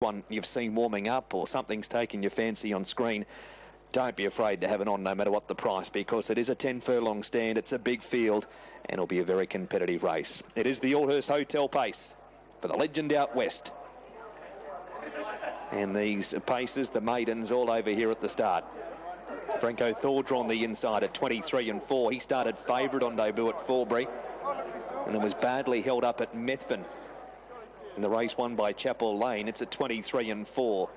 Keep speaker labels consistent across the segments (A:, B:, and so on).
A: one you've seen warming up or something's taken your fancy on screen, don't be afraid to have it on no matter what the price, because it is a 10 furlong stand, it's a big field, and it'll be a very competitive race. It is the Aldhurst Hotel pace for the Legend out west. And these paces, the maidens all over here at the start. Franco Thor drawn the inside at 23 and 4. He started favourite on debut at Forbury and then was badly held up at Methven in the race won by Chapel Lane. It's at 23 and 4.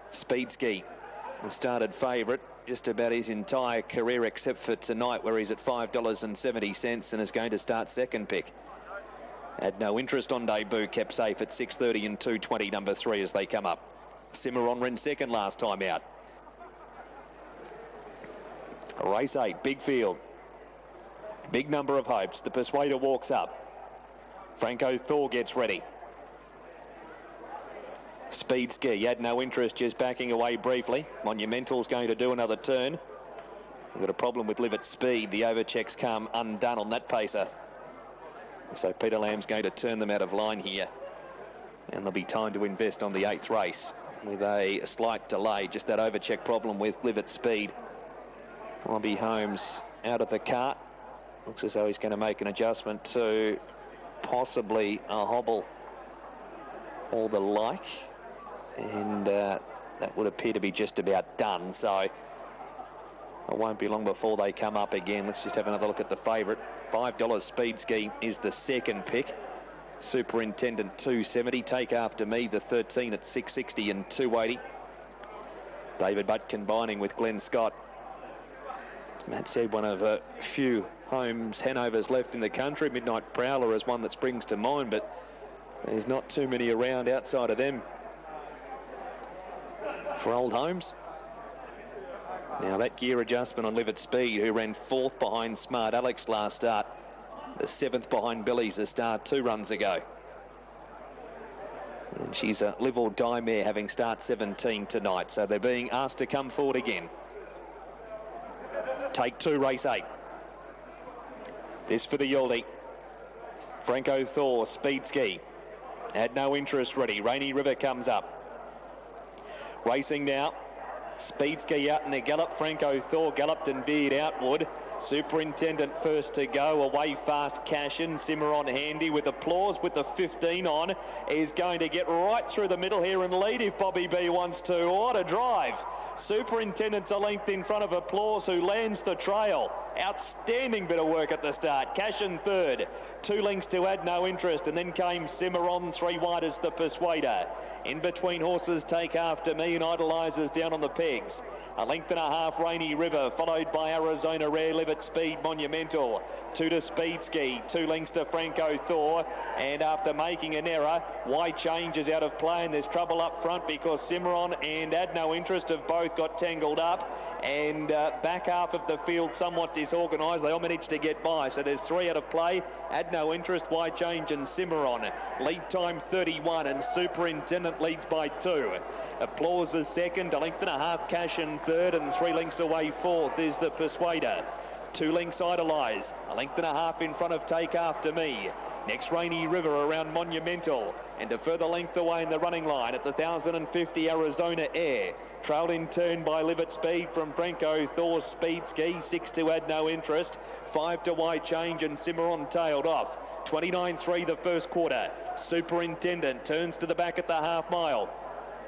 A: Speed Ski started favourite just about his entire career except for tonight, where he's at $5.70 and is going to start second pick. Had no interest on debut, kept safe at 6.30 and 2.20, number 3 as they come up. Cimarron ran second last time out. Race 8, big field. Big number of hopes. The Persuader walks up. Franco Thor gets ready. Speed Ski had no interest, just backing away briefly. Monumental's going to do another turn. We've got a problem with Live at Speed. The overchecks come undone on that pacer. So Peter Lamb's going to turn them out of line here. And there'll be time to invest on the 8th race with a slight delay. Just that overcheck problem with Live at Speed. Robbie Holmes out of the cart. Looks as though he's going to make an adjustment to possibly a hobble or the like. And that would appear to be just about done. So it won't be long before they come up again. Let's just have another look at the favourite. $5 Speed Ski is the second pick. Superintendent 270. Take After Me, the 13 at 660 and 280. David Butt combining with Glenn Scott. Matt said one of a few Holmes Hanovers left in the country. Midnight Prowler is one that springs to mind, but there's not too many around outside of them for old Holmes. Now that gear adjustment on Live at Speed, who ran 4th behind Smart Alex last start, the 7th behind Billy's a start 2 runs ago. And she's a live or die mare, having start 17 tonight, so they're being asked to come forward again. Take 2, race 8. This for the Yaldi. Franco Thor, Speed Ski. Had no interest ready. Rainy River comes up. Racing now. Speed Ski out in the gallop. Franco Thor galloped and veered outward. Superintendent first to go. Away fast Cashin. Cimarron handy with applause with the 15 on. Is going to get right through the middle here and lead if Bobby B wants to. What a drive. Superintendent's a length in front of Applause, who lands the trail. Outstanding bit of work at the start. Cashin third. 2 lengths to Add No Interest, and then came Cimarron, 3 wide as the Persuader. In between horses Take After Me and Idolizers down on the pegs. A length and a half Rainy River, followed by Arizona Rare, Live at Speed, Monumental. 2 to Speed Ski, 2 lengths to Franco Thor, and after making an error, Why Change is out of play, and there's trouble up front because Cimarron and Add No Interest have both got tangled up, and back half of the field somewhat disorganised. They all managed to get by, so there's 3 out of play. Add No Interest, Why Change and Cimarron. Lead time 31, and Superintendent leads by 2. Applause is second, a length and a half Cashin third, and 3 lengths away fourth is the Persuader. 2 lengths Idolize, a length and a half in front of Take After Me. Next Rainy River around Monumental, and a further length away in the running line at the 1,050 Arizona Air. Trailed in turn by Live at Speed from Franco Thor, Speed Ski, 6 to Add No Interest, 5 to Why Change, and Cimarron tailed off. 29.3 the first quarter. Superintendent turns to the back at the half mile.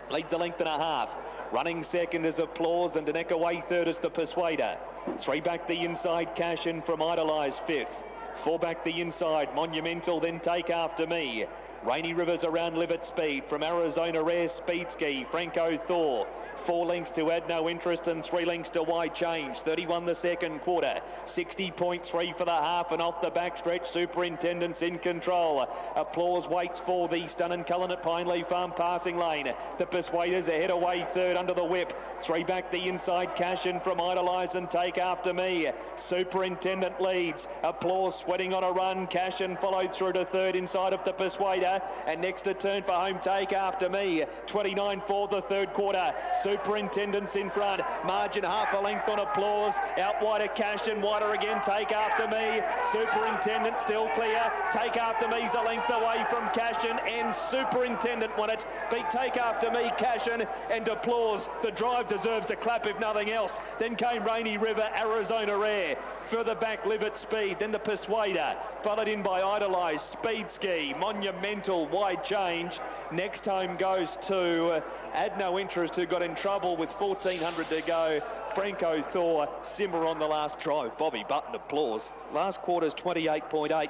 A: Leads a length and a half. Running second is Applause, and Daneka away third is the Persuader. 3 back the inside, Cashin from Idolize 5th. 4 back the inside, Monumental, then Take After Me. Rainy Rivers around Live at Speed from Arizona Rare, Speed Ski, Franco Thor. 4 lengths to Add No Interest and 3 lengths to Why Change. 31 the second quarter. 60.3 for the half, and off the backstretch, Superintendent's in control. Applause waits for the Stun and Cullen at Pineleaf Farm passing lane. The Persuaders ahead away third under the whip. 3 back the inside, Cashin from Idolize and Take After Me. Superintendent leads. Applause sweating on a run. Cashin followed through to third inside of the Persuader. clear, and next to turn for home take after me. 29 for the third quarter. Superintendent's in front. Margin half a length on Applause. Out wider Cash and wider again. Take after me. Superintendent still clear. Take after me's a length away from Cashin, and Superintendent won it. Beat Take After Me, Cashin, and Applause. The drive deserves a clap if nothing else. Then came Rainy River, Arizona Rare. Further back, Live at Speed. Then the Persuader, followed in by Idolize, Speed Ski, Monumental, Wide Change. Next home goes to Add No Interest, who got in trouble with 1,400 to go. Franco Thor, Simmer on the last drive. Bobby Button, Applause. Last quarter's 28.8.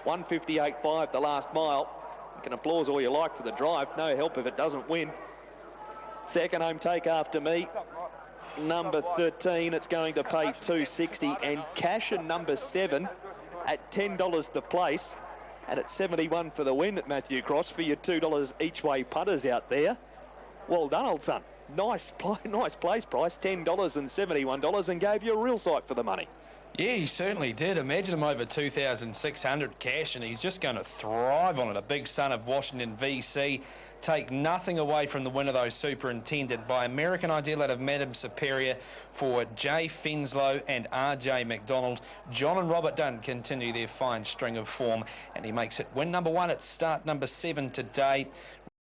A: 158.5 the last mile. You can applause all you like for the drive. No help if it doesn't win. Second home take after me. Number 13, it's going to pay $2.60. And Cash and number 7 at $10 the place. And at 71 for the win at Matthew Cross for your $2 each way punters out there. Well done, old son. Nice place price, $10 and $71, and gave you a real sight for the money.
B: Yeah, he certainly did. Imagine him over 2,600 cash, and he's just going to thrive on it. A big son of Washington VC. Take nothing away from the winner, though, Superintendent, by American Ideal out of Madam Superior for Jay Fenslow and RJ McDonald. John and Robert Dunn continue their fine string of form, and he makes it win number 1 at start number 7 today.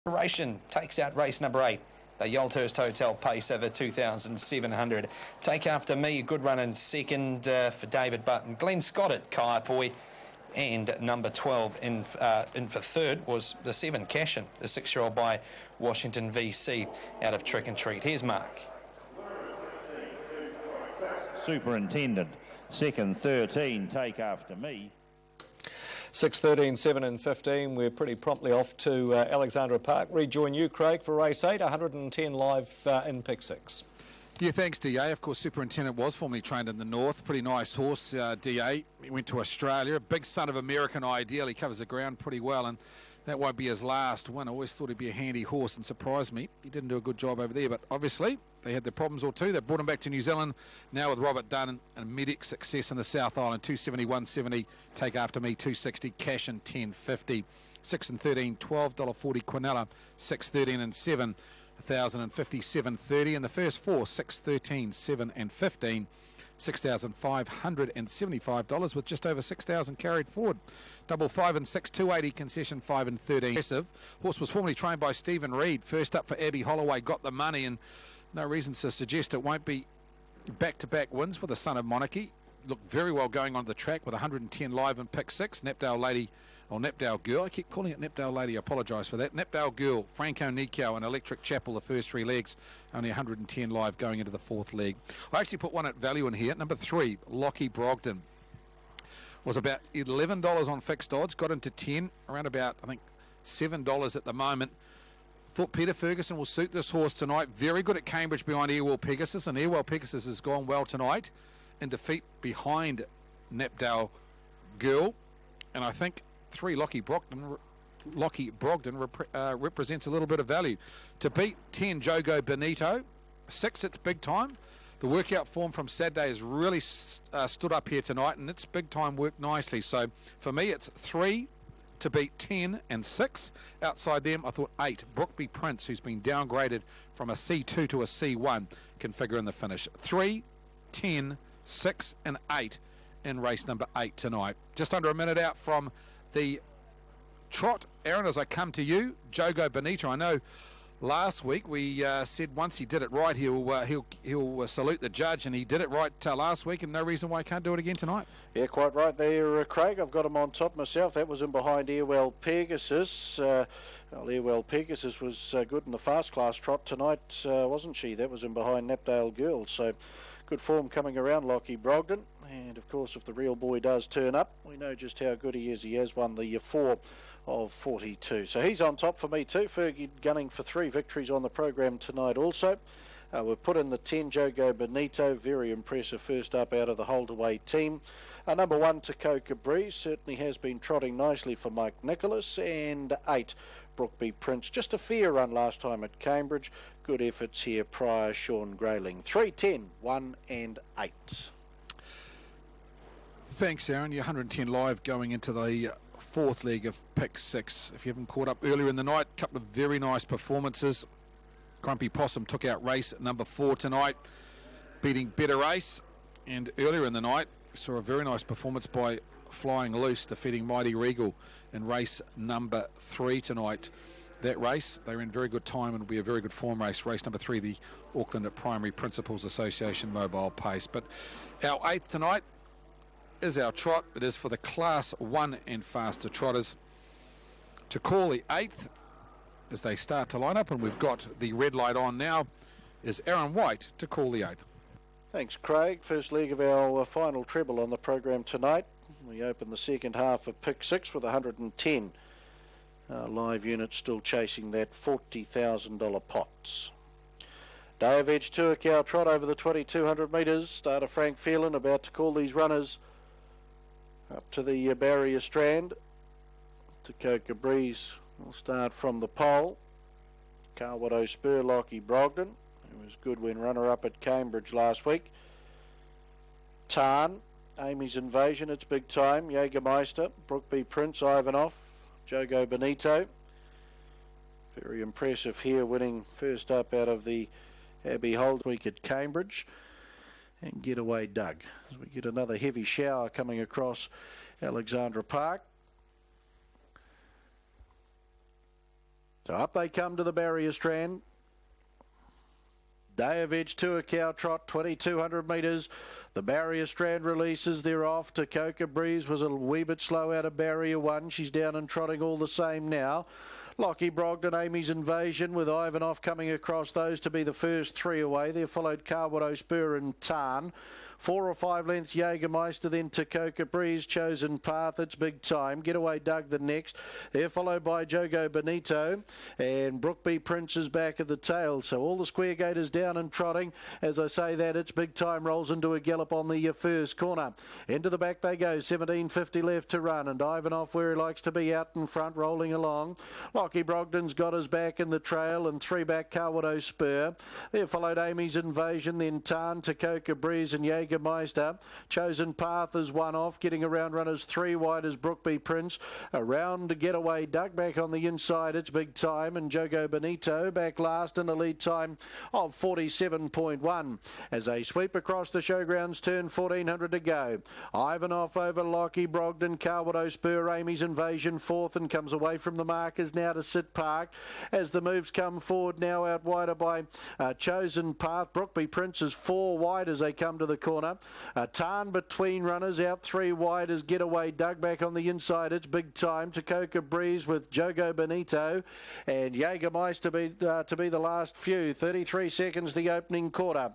B: Reparation takes out race number 8. The Yolthurst Hotel pace over 2,700. Take After Me, a good run in second for David Button. Glenn Scott at Kaiapoi. And number 12 in for third was the 7, Cashin, the 6-year-old by Washington VC out of Trick and Treat. Here's Mark.
C: Superintendent, second 13, Take After Me.
D: 6:13, 7 and 15. We're pretty promptly off to Alexandra Park. Rejoin you, Craig, for race 8, 110 live in pick 6.
E: Yeah, thanks, DA. Of course, Superintendent was formerly trained in the north. Pretty nice horse, DA. He went to Australia. A big son of American Ideal. He covers the ground pretty well, and that won't be his last one. I always thought he'd be a handy horse and surprised me. He didn't do a good job over there, but obviously they had their problems or two. They brought him back to New Zealand. Now with Robert Dunn and immediate success in the South Island. 270, 170. Take After Me, 260. Cash and 10.50. 6 and 13, $12.40. Quinella, 6, 13 and 7. 1,050, 7.30, and the first 4, 6, 13, 7 and 15, $6,575 with just over 6,000 carried forward. Double 5 and 6, 280, concession 5 and 13. Horse was formerly trained by Stephen Reed. First up for Abby Holloway, got the money, and no reason to suggest it won't be back-to-back wins for the son of Monarchy. Looked very well going on the track with 110 live in pick 6. Knapdale Lady, or Knapdale Girl, I keep calling it Knapdale Lady, I apologise for that. Knapdale Girl, Franco Nikau and Electric Chapel, the first 3 legs, only 110 live going into the 4th leg. I actually put one at value in here. Number 3, Lockie Brogden, was about $11 on fixed odds, got into 10, around about, I think, $7 at the moment. Thought Peter Ferguson will suit this horse tonight. Very good at Cambridge behind Airwell Pegasus, and Airwell Pegasus has gone well tonight in defeat behind Knapdale Girl, and I think 3, Lockie Brogden represents a little bit of value. To beat 10, Jogo Benito. 6, it's big time. The workout form from Saturday has really stood up here tonight, and it's big time worked nicely. So for me, it's 3 to beat 10 and 6. Outside them, I thought 8, Brookby Prince, who's been downgraded from a C2 to a C1, can figure in the finish. 3, 10, 6 and 8 in race number 8 tonight. Just under a minute out from the trot. Aaron, as I come to you, Jogo Benito. I know last week we said once he did it right, he'll salute the judge, and he did it right last week, and no reason why he can't do it again tonight.
F: Yeah, quite right there, Craig. I've got him on top myself. That was in behind Airwell Pegasus. Airwell Pegasus was good in the fast class trot tonight, wasn't she? That was in behind Knapdale Girl. So good form coming around Lockie Brogden. And of course, if the real boy does turn up, we know just how good he is. He has won the 4 of 42. So he's on top for me too. Fergie gunning for 3 victories on the program tonight also. We've put in the 10, Jogo Benito. Very impressive first up out of the Holdaway team. Number 1, Coca Breeze. Certainly has been trotting nicely for Mike Nicholas. And 8, Brookby Prince. Just a fair run last time at Cambridge. Good efforts here prior, Sean Grayling. 3, 10, 1 and 8.
E: Thanks, Aaron. You're 110 live going into the fourth leg of Pick 6. If you haven't caught up earlier in the night, a couple of very nice performances. Grumpy Possum took out race number 4 tonight, beating Better Race. And earlier in the night, saw a very nice performance by Flying Loose, defeating Mighty Regal in race number 3 tonight. That race, they were in very good time and will be a very good form race. Race number 3, the Auckland Primary Principals Association Mobile Pace. But our 8th tonight is our trot. It is for the Class 1 and faster trotters. To call the 8th as they start to line up, and we've got the red light on now, is Aaron White to call the 8th.
F: Thanks, Craig. First leg of our final treble on the program tonight. We open the second half of Pick 6 with 110. Live unit still chasing that $40,000 pots. Day of Edge Tour Cow Trot over the 2,200 metres. Starter Frank Phelan about to call these runners up to the barrier strand. To Coca Breeze will start from the pole. Carwado Spur, Lockie Brogden, who was good when runner-up at Cambridge last week. Tarn, Amy's Invasion, it's big time. Jägermeister, Brookby Prince, Ivanov, Jogo Benito. Very impressive here, winning first up out of the Abbey Hold week at Cambridge. And Getaway Doug, as we get another heavy shower coming across Alexandra Park. So up they come to the barrier strand. Day of Edge Tour Cow Trot, 2,200 metres. The barrier strand releases. They're off. To Coca Breeze was a wee bit slow out of barrier 1. She's down and trotting all the same now. Lockie Brogden, Amy's Invasion, with Ivanov coming across those to be the first 3 away. There followed Carwado Spur and Tarn. 4 or 5 lengths Jägermeister, then to Coca Breeze, Chosen Path, it's big time. Getaway Doug the next. They're followed by Jogo Benito, and Brookby Prince is back at the tail. So all the square gators down and trotting. As I say that, it's big time, rolls into a gallop on the first corner. Into the back they go, 17.50 left to run, and Ivanov where he likes to be out in front, rolling along. Lockie Brogden's got his back in the trail, and 3 back Carwado Spur. There followed Amy's Invasion, then Tarn, to Coca Breeze and Jägermeister. Chosen Path is 1 off, getting around runners 3 wide as Brookby Prince. Around to Getaway Doug, back on the inside, it's big time, and Jogo Benito back last in a lead time of 47.1. As they sweep across the showgrounds, turn 1,400 to go. Ivanov over Lockie Brogden, Carwado Spur, Amy's Invasion 4th, and comes away from the markers now to Sit Park. As the moves come forward now, out wider by Chosen Path. Brookby Prince is 4 wide as they come to the corner. Tarn between runners, out 3 wide as Getaway Doug, back on the inside, it's big time. To Coca Breeze with Jogo Benito and Jägermeister to be the last few. 33 seconds the opening quarter.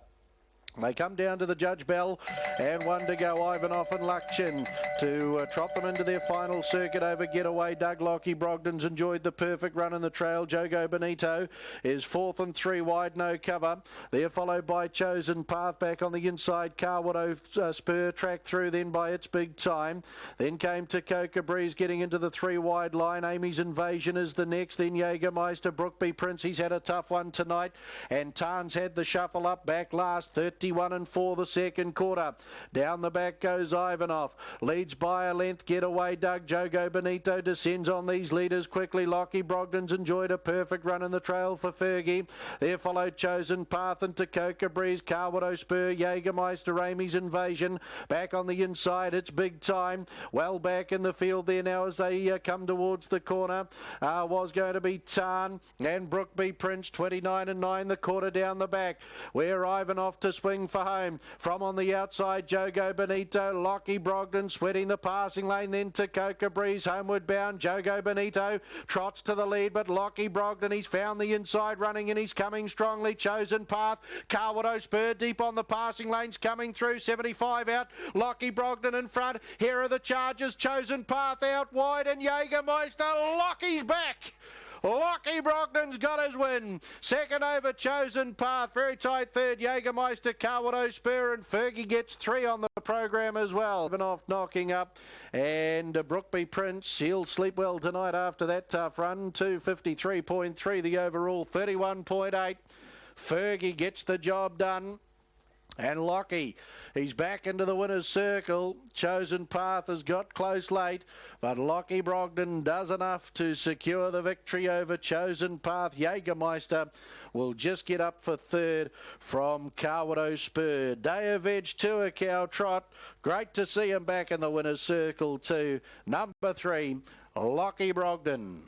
F: They come down to the Judge Bell, and 1 to go. Ivanov and Luckchin to trot them into their final circuit over Getaway Doug. Lockie Brogden's enjoyed the perfect run in the trail. Jogo Benito is 4th and 3 wide, no cover. They're followed by Chosen Path, back on the inside. Carwado Spur tracked through then by It's Big Time. Then came to Coca Breeze, getting into the 3 wide line. Amy's Invasion is the next. Then Jägermeister, Brookby Prince, he's had a tough one tonight. And Tarn's had the shuffle up, back last, 31 and 4 the second quarter. Down the back goes Ivanov. Leads by a length. Getaway Doug. Jogo Benito descends on these leaders quickly. Lockie Brogden's enjoyed a perfect run in the trail for Fergie. There followed Chosen Path and to Coca Breeze. Carwado Spur, Jägermeister, Amy's Invasion. Back on the inside, it's big time. Well back in the field there now as they come towards the corner. Was going to be Tarn and Brookby Prince. 29 and 9 the quarter down the back. Where Ivanov to swing for home. From on the outside, Jogo Benito. Lockie Brogden sweating the passing lane, then to Coca Breeze, homeward bound. Jogo Benito trots to the lead, but Lockie Brogden, he's found the inside running and he's coming strongly. Chosen Path, Carwado Spur deep on the passing lanes, coming through, 75 out. Lockie Brogden in front. Here are the charges. Chosen Path out wide, and Jägermeister. Lockie's back. Lockie Brogden's got his win. Second over Chosen Path. Very tight third. Jägermeister, Carwado Spur, and Fergie gets 3 on the program as well. Ivanov knocking up. And Brookby Prince, he'll sleep well tonight after that tough run. 253.3 the overall, 31.8. Fergie gets the job done. And Lockie, he's back into the winner's circle. Chosen Path has got close late, but Lockie Brogden does enough to secure the victory over Chosen Path. Jägermeister will just get up for third from Kawato Spur. Day of Edge to a cow trot. Great to see him back in the winner's circle too. Number 3, Lockie Brogden.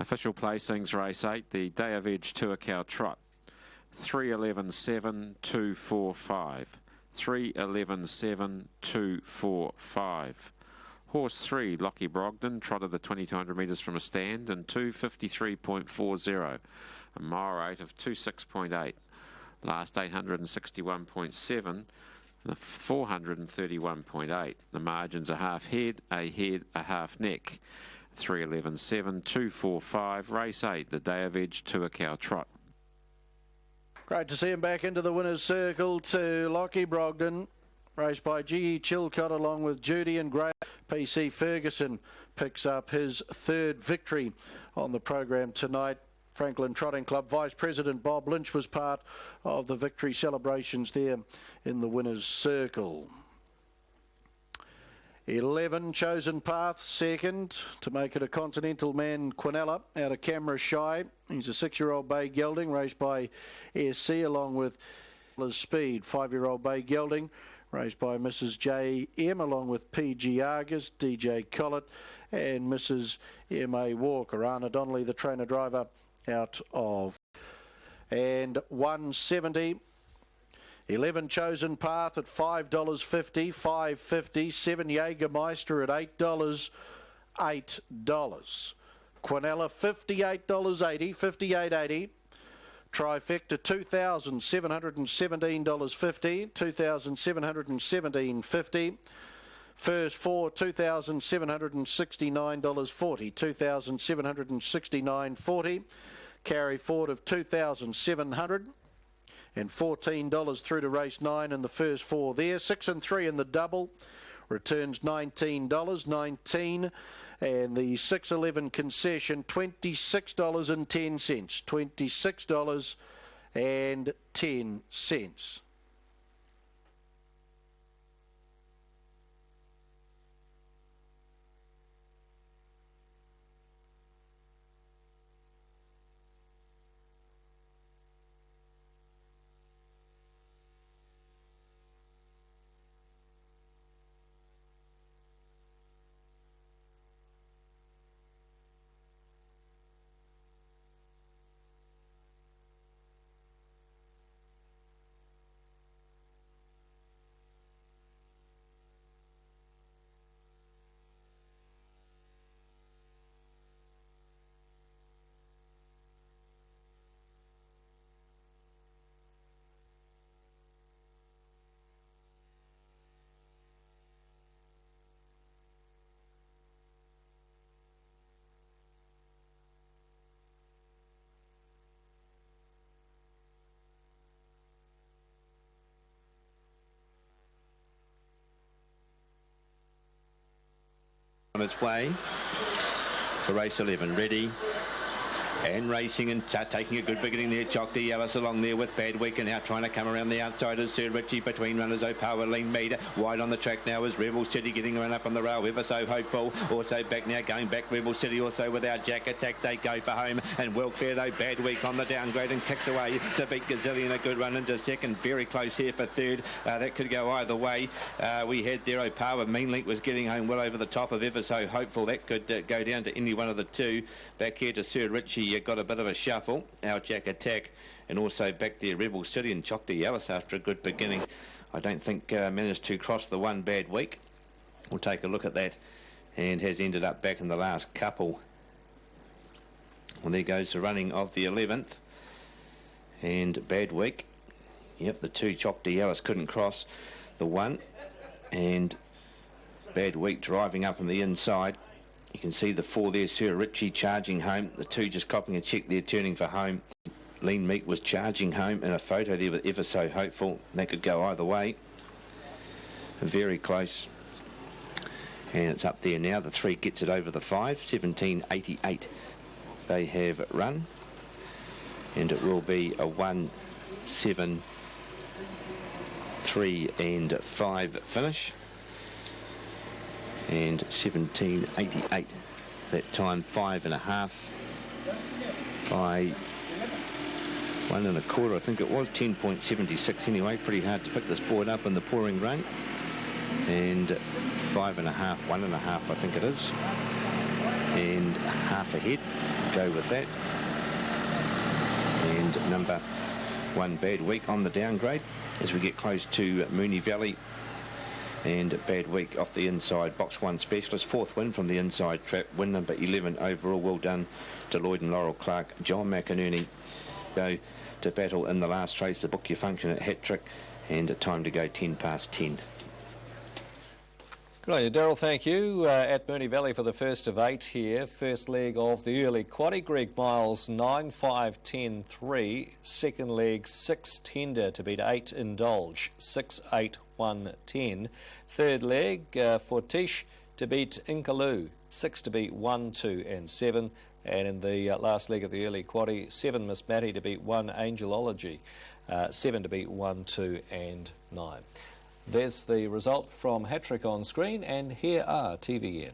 G: Official placings, race 8, the Day of Edge to a cow trot. 3:11.7, 2:45. 3:11.7, 2:45. Horse 3, Lockie Brogden, trotted the 2,200 metres from a stand in 2:53.40. A mile rate of 26.8. Last 861.7. The 431.8. The margins are half head, a half neck. 3:11.7, 2:45. Race 8, the Day of Edge to a cow trot.
F: Great to see him back into the winner's circle to Lockie Brogden. Raced by G.E. Chilcott along with Judy and Gray. PC Ferguson picks up his third victory on the program tonight. Franklin Trotting Club Vice President Bob Lynch was part of the victory celebrations there in the winner's circle. 11, Chosen Path, second. To make it a Continental Man, Quinella, out of Camera Shy. He's a 6-year-old bay gelding, raced by SC along with Speed. 5-year-old bay gelding, raced by Mrs. J.M. along with P.G. Argus, DJ Collett and Mrs. M.A. Walker. Anna Donnelly, the trainer-driver, out of. And 170. 11, Chosen Path at $5.50, $5.50. 7, Jägermeister at $8, $8. Quinella, $58.80, $58.80. Trifecta, $2,717.50, $2,717.50. First 4, $2,769.40, $2,769.40. Carry forward of $2,700. And $14 through to race 9 in the first 4 there. 6 and 3 in the double. Returns $19, 19. And the 6:11 concession, $26.10. $26.10.
H: On its way for race 11, ready and racing and taking a good beginning there. Chocty Ellis along there with Bad Week and now trying to come around the outside is Sir Richie between runners O'Power, Lean Mead. Wide on the track now is Rebel City getting run up on the rail. Ever so hopeful. Also back now, going back Rebel City also with our Jack Attack. They go for home and well clear though. Bad Week on the downgrade and kicks away to beat Gazillion. A good run into second. Very close here for third. That could go either way. We had there O'Power. Mean Link was getting home well over the top of Ever so hopeful. That could go down to any one of the two. Back here to Sir Richie. Got a bit of a shuffle. Our Jack Attack and also back there Rebel City and Chocty Ellis after a good beginning. I don't think managed to cross the one Bad Week. We'll take a look at that and has ended up back in the last couple. Well, there goes the running of the 11th and Bad Week Yep, the 2 Choctaw Alice couldn't cross the 1, and Bad Week driving up on the inside. You can see the 4 there, Sir Richie charging home. The 2 just copying a check there, turning for home. Lean Meat was charging home in a photo there with Ever So Hopeful. That could go either way. Very close. And it's up there now. The 3 gets it over the 5. 17.88 they have run. And it will be a 1, 7, 3 and 5 finish. And 17.88 that time, 5.5 by 1 1/4, I think it was. 10.76 anyway. Pretty hard to pick this board up in the pouring rain. And 5.5, 1.5 I think it is, and half ahead, go with that. And number 1 Bad Week on the downgrade as we get close to Moonee Valley. And Bad Week off the inside, box 1 specialist, 4th win from the inside trap, win number 11 overall. Well done to Lloyd and Laurel Clark. John McInerney go to battle in the last race to book your function at Hat Trick, and time to go 10 past 10.
D: Good on you, Daryl, thank you. At Moonee Valley for the first of 8 here. First leg of the early quaddie. Greg Miles 9, 5, 10, 3. Second leg 6 Tender to beat 8 Indulge, 6, 8, 1, 10. Third leg for Tish to beat Inkaloo, 6 to beat 1, 2 and 7. And in the last leg of the early quaddie, 7 Miss Matty to beat 1 Angelology, 7 to beat 1, 2 and 9. There's the result from Hat-Trick on screen, and here are TVN.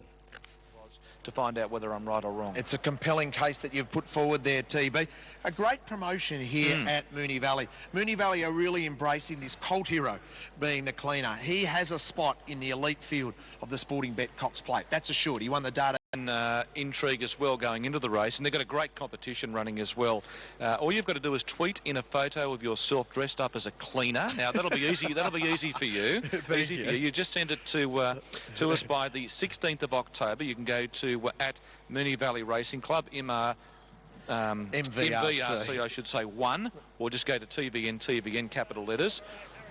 I: To find out whether I'm right or wrong.
J: It's a compelling case that you've put forward there, TB. A great promotion here at Moonee Valley. Moonee Valley are really embracing this cult hero being the cleaner. He has a spot in the elite field of the Sporting Bet Cox Plate. That's assured. He won the data.
I: And intrigue as well going into the race, and they've got a great competition running as well. All you've got to do is tweet in a photo of yourself dressed up as a cleaner. Now that'll be easy. That'll be easy for you. Easy for you. You just send it to us by the 16th of October. You can go to at Moonee Valley Racing Club, MVRC, I should say 1, or just go to TVN capital letters.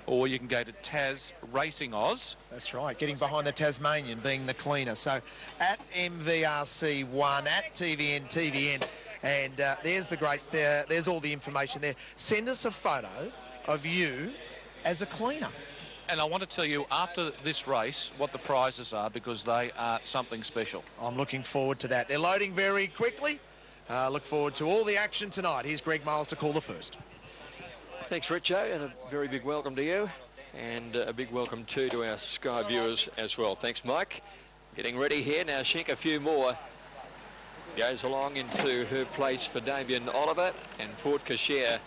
I: Or you can go to Taz Racing Oz.
J: That's right, getting behind the Tasmanian, being the cleaner. So at MVRC1, at TVN, and there's the great, there's all the information there. Send us a photo of you as a cleaner.
I: And I want to tell you after this race what the prizes are, because they are something special.
J: I'm looking forward to that. They're loading very quickly. Look forward to all the action tonight. Here's Greg Miles to call the first.
K: Thanks, Richo, and a very big welcome to you, and a big welcome too to our Sky viewers as well. Thanks, Mike. Getting ready here now. Shank a few more. Goes along into her place for Damien Oliver, and Port Cochere,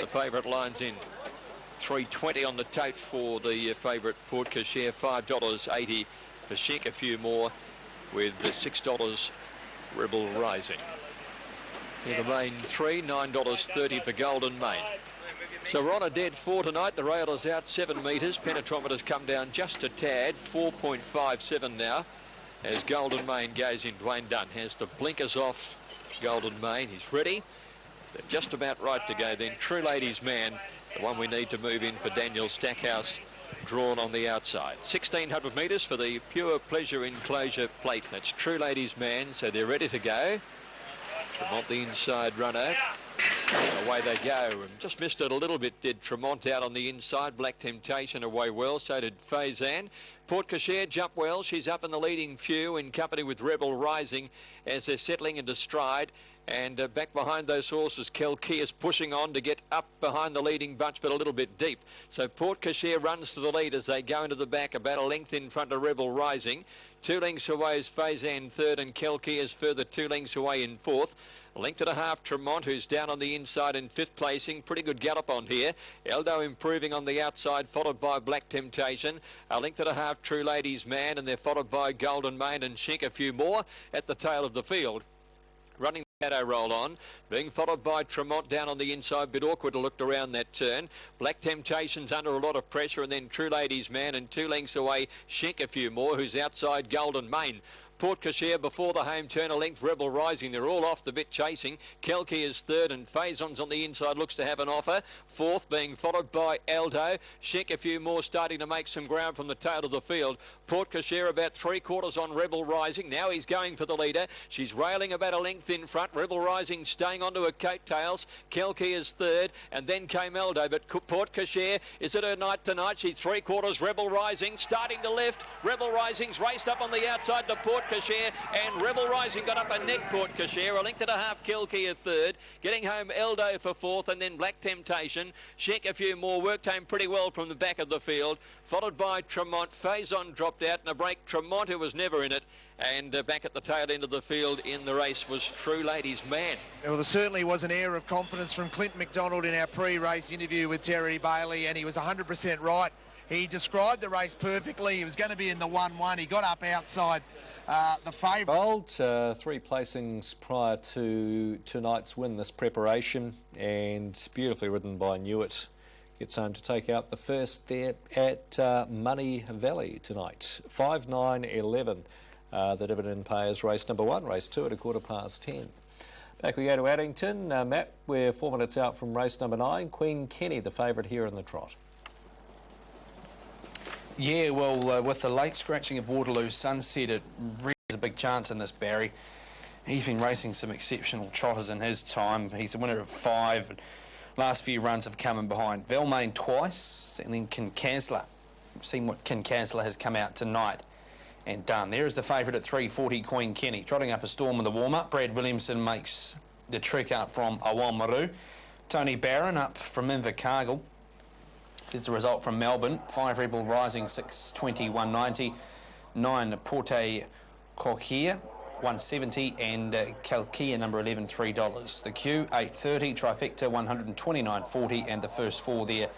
K: the favourite, lines in. 3.20 on the tote for the favourite Port Cochere. $5.80 for Shank a few more, with $6 Rebel Rising. In the main 3, $9.30 for Golden Mane. So we're on a dead 4 tonight. The rail is out 7 metres. Penetrometer's come down just a tad, 4.57 now, as Golden Mane goes in. Dwayne Dunn has the blinkers off. Golden Mane, he's ready. They're just about right to go then. True Ladies Man, the one we need to move in for Daniel Stackhouse, drawn on the outside. 1,600 metres for the Pure Pleasure Enclosure Plate. That's True Ladies Man, so they're ready to go. Tremont, the inside runner. Away they go, and just missed it a little bit, did Tremont out on the inside. Black Temptation away well, so did Faizan. Port Cochere jumped well. She's up in the leading few in company with Rebel Rising as they're settling into stride. And back behind those horses, Kelkey is pushing on to get up behind the leading bunch, but a little bit deep. So Port Cochere runs to the lead as they go into the back, about a length in front of Rebel Rising. 2 lengths away is Faizan third, and Kelkey is further 2 lengths away in fourth. A length and a half, Tremont, who's down on the inside in 5th placing. Pretty good gallop on here. Eldo improving on the outside, followed by Black Temptation. A length and a half, True Ladies Man, and they're followed by Golden Mane and Shank a few more at the tail of the field. Running Shadow Roll on, being followed by Tremont down on the inside. Bit awkward to look around that turn. Black Temptation's under a lot of pressure, and then True Ladies Man, and 2 lengths away Shank a few more, who's outside Golden Mane. Port Cochere before the home turn, a length Rebel Rising. They're all off the bit chasing. Kelki is third and Faison's on the inside, looks to have an offer. Fourth being followed by Aldo. Sheck a few more starting to make some ground from the tail of the field. Port Cochere about 3/4 on Rebel Rising. Now he's going for the leader. She's railing about a length in front. Rebel Rising staying onto her coattails. Kelki is third and then came Aldo, but Port Cochere, is it her night tonight? She's 3/4 Rebel Rising starting to lift. Rebel Rising's raced up on the outside to Port Cochere and Rebel Rising got up a neck Port Cochere. A length and a half Kelki a third. Getting home Aldo for fourth and then Black Temptation. Sheck a few more, worked home pretty well from the back of the field. Followed by Tremont. Faison dropped out in a break. Tremont, who was never in it. And back at the tail end of the field in the race was True Ladies Man.
J: Well, there certainly was an air of confidence from Clint McDonald in our pre-race interview with Terry Bailey, and he was 100% right. He described the race perfectly. He was going to be in the 1-1. He got up outside the favourite.
D: Old 3 placings prior to tonight's win, this preparation, and beautifully ridden by Newitt. Gets home to take out the first there at Money Valley tonight. 5-9-11. The dividend payers race number 1, race 2 at 10:15. Back we go to Addington. Matt, we're 4 minutes out from race number 9. Queen Kenny, the favourite here in the trot.
B: Yeah, well, with the late scratching of Waterloo Sunset, it really has a big chance in this, Barry. He's been racing some exceptional trotters in his time. He's a winner of 5. And last few runs have come in behind Velmain twice, and then Kincansler. We've seen what Kincansler has come out tonight and done. There is the favourite at 3:40, Queen Kenny. Trotting up a storm in the warm-up. Brad Williamson makes the trick up from Awamaru. Tony Barron up from Invercargill. Here's the result from Melbourne. 5 Rebel Rising, 620, 190. 9 Porte Coquille, 170. And Kalkia, number 11, $3. The Q, 830. Trifecta, 129.40. And the first 4 there,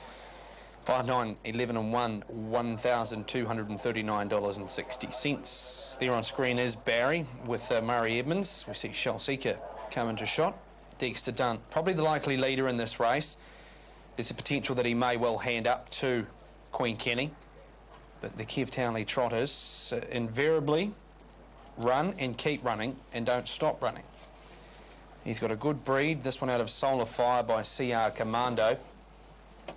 B: 5, 9, 11 and 1, $1,239.60. There on screen is Barry with Murray Edmonds. We see Shell Seeker come into shot. Dexter Dunn, probably the likely leader in this race. There's a potential that he may well hand up to Queen Kenny. But the Kev Townley trotters invariably run and keep running and don't stop running. He's got a good breed. This one out of Solar Fire by CR Commando.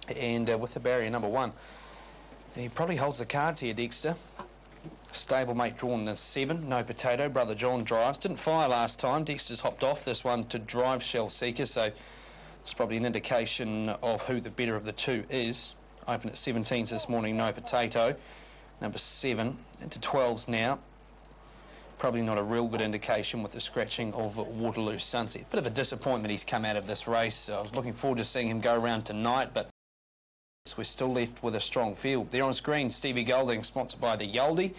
B: And with the barrier number 1, he probably holds the cards here, Dexter. Stablemate drawn the 7, No Potato. Brother John drives. Didn't fire last time. Dexter's hopped off this one to drive Shell Seeker, so it's probably an indication of who the better of the two is. Open at 17s this morning, No Potato. Number 7 into 12s now. Probably not a real good indication with the scratching of Waterloo Sunset. Bit of a disappointment he's come out of this race. I was looking forward to seeing him go around tonight, but we're still left with a strong field. There on screen, Stevie Golding, sponsored by the Yaldi.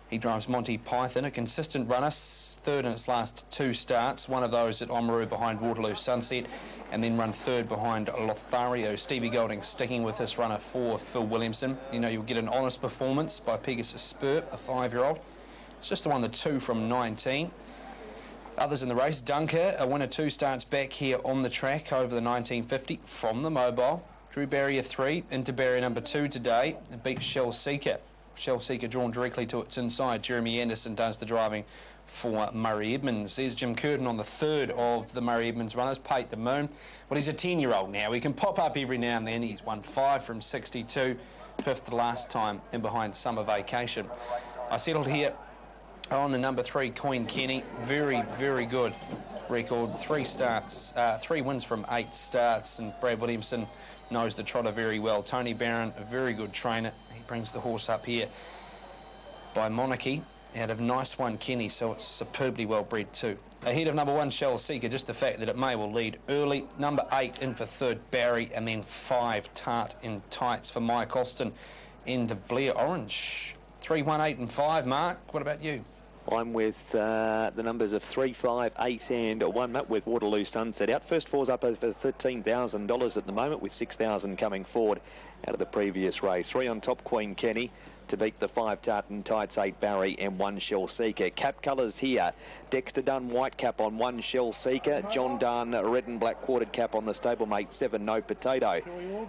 B: He drives Monty Python, a consistent runner, 3rd in its last 2 starts. One of those at Oamaru behind Waterloo Sunset, and then run 3rd behind Lothario. Stevie Golding sticking with this runner for Phil Williamson. You know, you'll get an honest performance by Pegasus Spurt, a 5-year-old. It's just the one, the 2 from 19. Others in the race, Dunker, a winner 2 starts back here on the track over the 1950 from the mobile. Drew barrier 3 into barrier number 2 today and beats Shell Seeker. Shell Seeker drawn directly to its inside. Jeremy Anderson does the driving for Murray Edmonds. There's Jim Curtin on the 3rd of the Murray Edmonds runners, Pate the Moon. Well, he's a 10-year-old now. He can pop up every now and then. He's won 5 from 62, 5th the last time in behind Summer Vacation. I settled here on the number 3, Queen Kenny. Very, very good record. 3 starts, 3 wins from 8 starts, and Brad Williamson knows the trotter very well. Tony Barron, a very good trainer. He brings the horse up here by Monarchy out of Nice One Kenny, so it's superbly well bred too. Ahead of number 1, Shell Seeker, just the fact that it may well lead early. Number 8 in for 3rd, Barry, and then 5, Tart in Tights for Mike Austin into Blair Orange. 3, 1, 8 and 5, Mark, what about you?
L: I'm with the numbers of 3, 5, 8 and 1, Matt, with Waterloo Sunset out. First 4's up over $13,000 at the moment, with $6,000 coming forward out of the previous race. 3 on top, Queen Kenny, to beat the 5 Tartan Tights, 8 Barry and 1 Shell Seeker. Cap colours here, Dexter Dunn white cap on 1 Shell Seeker, John Dunn red and black quartered cap on the stablemate 7 No Potato.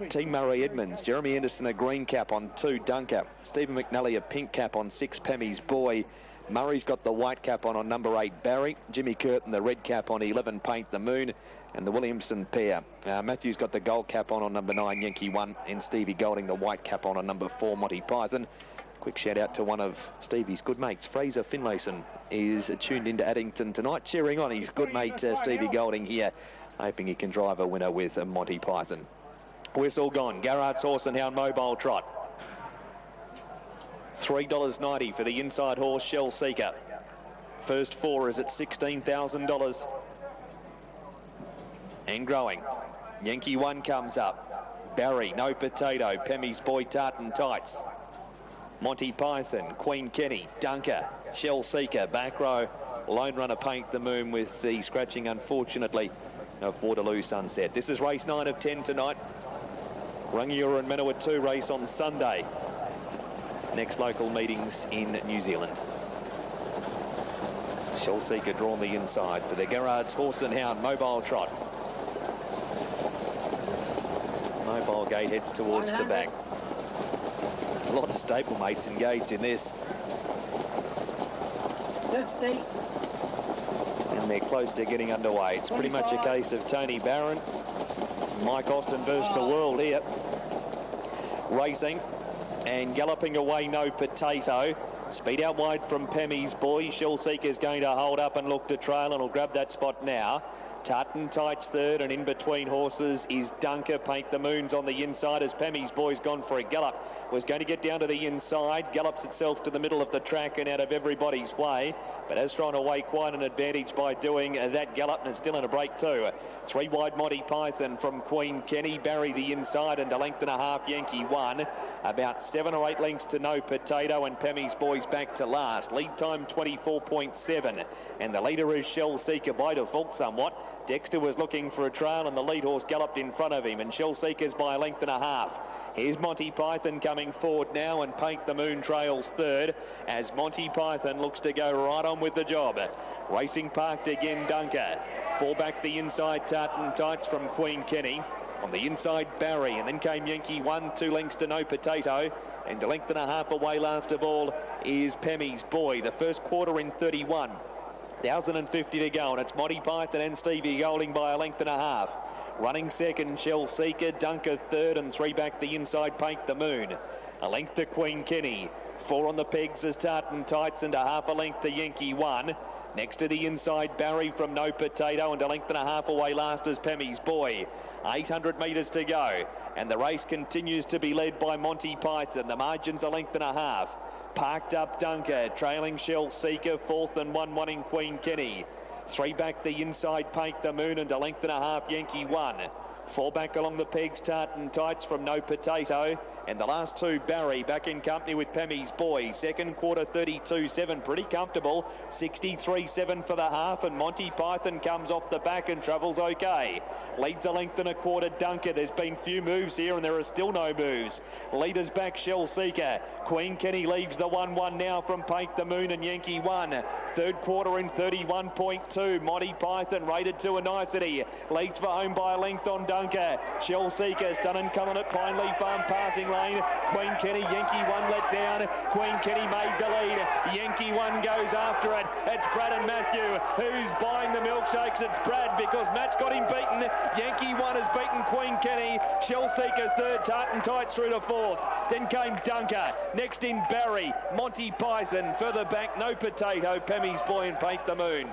L: Team Murray Edmonds, Jeremy Anderson a green cap on 2 Dunker, Stephen McNally a pink cap on 6 Pammy's Boy, Murray's got the white cap on number 8, Barry. Jimmy Curtin, the red cap on 11, Paint the Moon. And the Williamson pair. Matthew's got the gold cap on number 9, Yankee 1. And Stevie Golding, the white cap on number 4, Monty Python. Quick shout out to one of Stevie's good mates, Fraser Finlayson, is tuned into Addington tonight, cheering on his good mate Stevie Golding here, hoping he can drive a winner with Monty Python. Whistle gone. Garrard's Horse and Hound Mobile Trot. $3.90 for the inside horse, Shell Seeker. First 4 is at $16,000. And growing. Yankee 1 comes up. Barry, No Potato, Pemmy's Boy, Tartan Tights. Monty Python, Queen Kenny, Dunker, Shell Seeker, back row, Lone Runner, Paint the Moon with the scratching, unfortunately, of Waterloo Sunset. This is race 9 of 10 tonight. Rangiora and Manawatu 2 race on Sunday. Next local meetings in New Zealand. Shell Seeker drawn the inside for the Garrard's Horse and Hound Mobile Trot. Mobile Gate heads towards the back. A lot of stablemates engaged in this.
M: 50.
L: And they're close to getting underway. It's pretty much a case of Tony Barron, Mike Austin versus the world here. Racing and galloping away, No Potato. Speed out wide from Pemmy's Boy. Shell Seeker's going to hold up and look to trail, and will grab that spot now. Tartan Tights third, and in between horses is Dunker. Paint the Moon's on the inside as Pemmy's Boy's gone for a gallop. Was going to get down to the inside, gallops itself to the middle of the track and out of everybody's way, but has thrown away quite an advantage by doing that gallop, and is still in a break too. 3 wide Monty Python from Queen Kenny. Barry the inside, and a length and a half Yankee 1. About 7 or 8 lengths to No Potato, and Pemmy's Boy's back to last. Lead time 24.7, and the leader is Shell Seeker by default somewhat. Dexter was looking for a trail, and the lead horse galloped in front of him, and Shell Seeker's by a length and a half. Here's Monty Python coming forward now, and Paint the Moon trails third as Monty Python looks to go right on with the job. Racing parked again, Dunker. 4 back the inside, Tartan Tights from Queen Kenny. On the inside, Barry, and then came Yankee 1, 2 lengths to No Potato. And a length and a half away last of all is Pemmy's Boy. The first quarter in 31. 1,050 to go, and it's Monty Python and Stevie Golding by a length and a half. Running second, Shell Seeker, Dunker third, and 3 back the inside, Paint the Moon. A length to Queen Kenny. 4 on the pegs as Tartan Tights, and a half a length to Yankee 1. Next to the inside, Barry from No Potato, and a length and a half away last as Pemmy's Boy. 800 metres to go, and the race continues to be led by Monty Python. The margin's a length and a half. Parked up Dunker, trailing Shell Seeker, 4th and 1 wanting Queen Kenny. 3 back the inside, Paint the Moon, and a length and a half Yankee 1. 4 back along the pegs, Tartan Tights from No Potato. And the last 2, Barry, back in company with Pemmy's Boy. Second quarter, 32.7, pretty comfortable. 63.7 for the half, and Monty Python comes off the back and travels okay. Leads a length and a quarter, Dunker. There's been few moves here, and there are still no moves. Leaders back, Shell Seeker. Queen Kenny leaves the 1-1 now from Paint the Moon and Yankee 1. Third quarter in 31.2. Monty Python rated to a nicety. Leads for home by a length on Dunker. Shell Seeker, Stun and Cullen at Pineley Farm passing lane. Queen Kenny, Yankee 1 let down. Queen Kenny made the lead. Yankee 1 goes after it. It's Brad and Matthew. Who's buying the milkshakes? It's Brad, because Matt's got him beaten. Yankee 1 has beaten Queen Kenny. Shell Seeker third, Tartan Tights through to 4th. Then came Dunker. Next in Barry. Monty Python. Further back, No Potato, Pemmy's Boy, and Paint the Moon.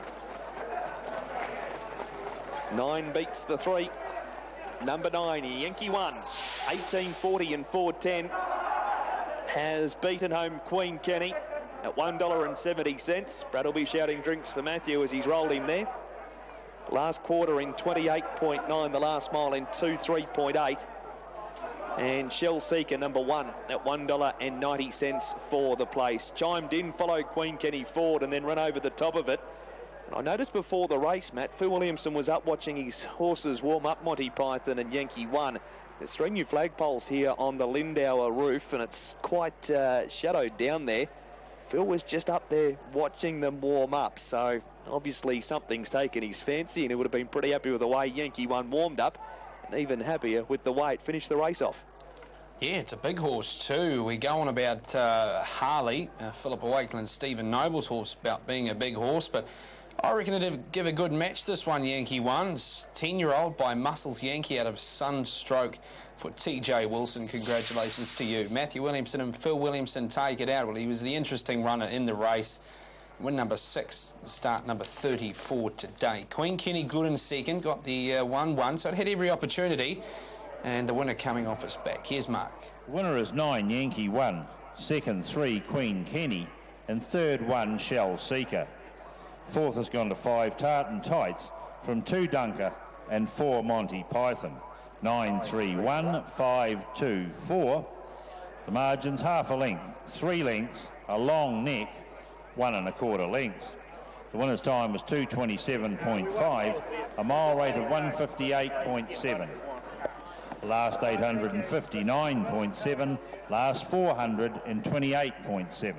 L: 9 beats the 3. Number 9, Yankee 1, 18.40 and 4.10, has beaten home Queen Kenny at $1.70. Brad will be shouting drinks for Matthew as he's rolled him there. Last quarter in 28.9, the last mile in 2.3.8. And Shell Seeker, number 1, at $1.90 for the place. Chimed in, followed Queen Kenny forward, and then run over the top of it. I noticed before the race, Matt, Phil Williamson was up watching his horses warm up, Monty Python and Yankee 1. There's 3 new flagpoles here on the Lindauer roof, and it's quite shadowed down there. Phil was just up there watching them warm up, so obviously something's taken his fancy, and he would have been pretty happy with the way Yankee 1 warmed up, and even happier with the way it finished the race off.
B: Yeah, it's a big horse too. We go on about Harley, Philippa Wakeland, Stephen Noble's horse, about being a big horse, but I reckon it'd give a good match, this one, Yankee One. It's 10-year-old by Muscles Yankee out of Sunstroke for TJ Wilson. Congratulations to you. Matthew Williamson and Phil Williamson take it out. Well, he was the interesting runner in the race. Win number 6, start number 34 today. Queen Kenny good in second, got the 1-1, so it had every opportunity. And the winner coming off his back. Here's Mark.
C: Winner is 9, Yankee 1. Second, 3, Queen Kenny. And third, 1, Shell Seeker. Fourth has gone to 5, Tartan Tights, from 2, Dunker, and 4, Monty Python. 9, 3, 1, 5, 2, 4. The margin's half a length, 3 lengths, a long neck, 1 1/4 lengths. The winner's time was 2:27.5, a mile rate of 1:58.7. Last 859.7, last 428.7.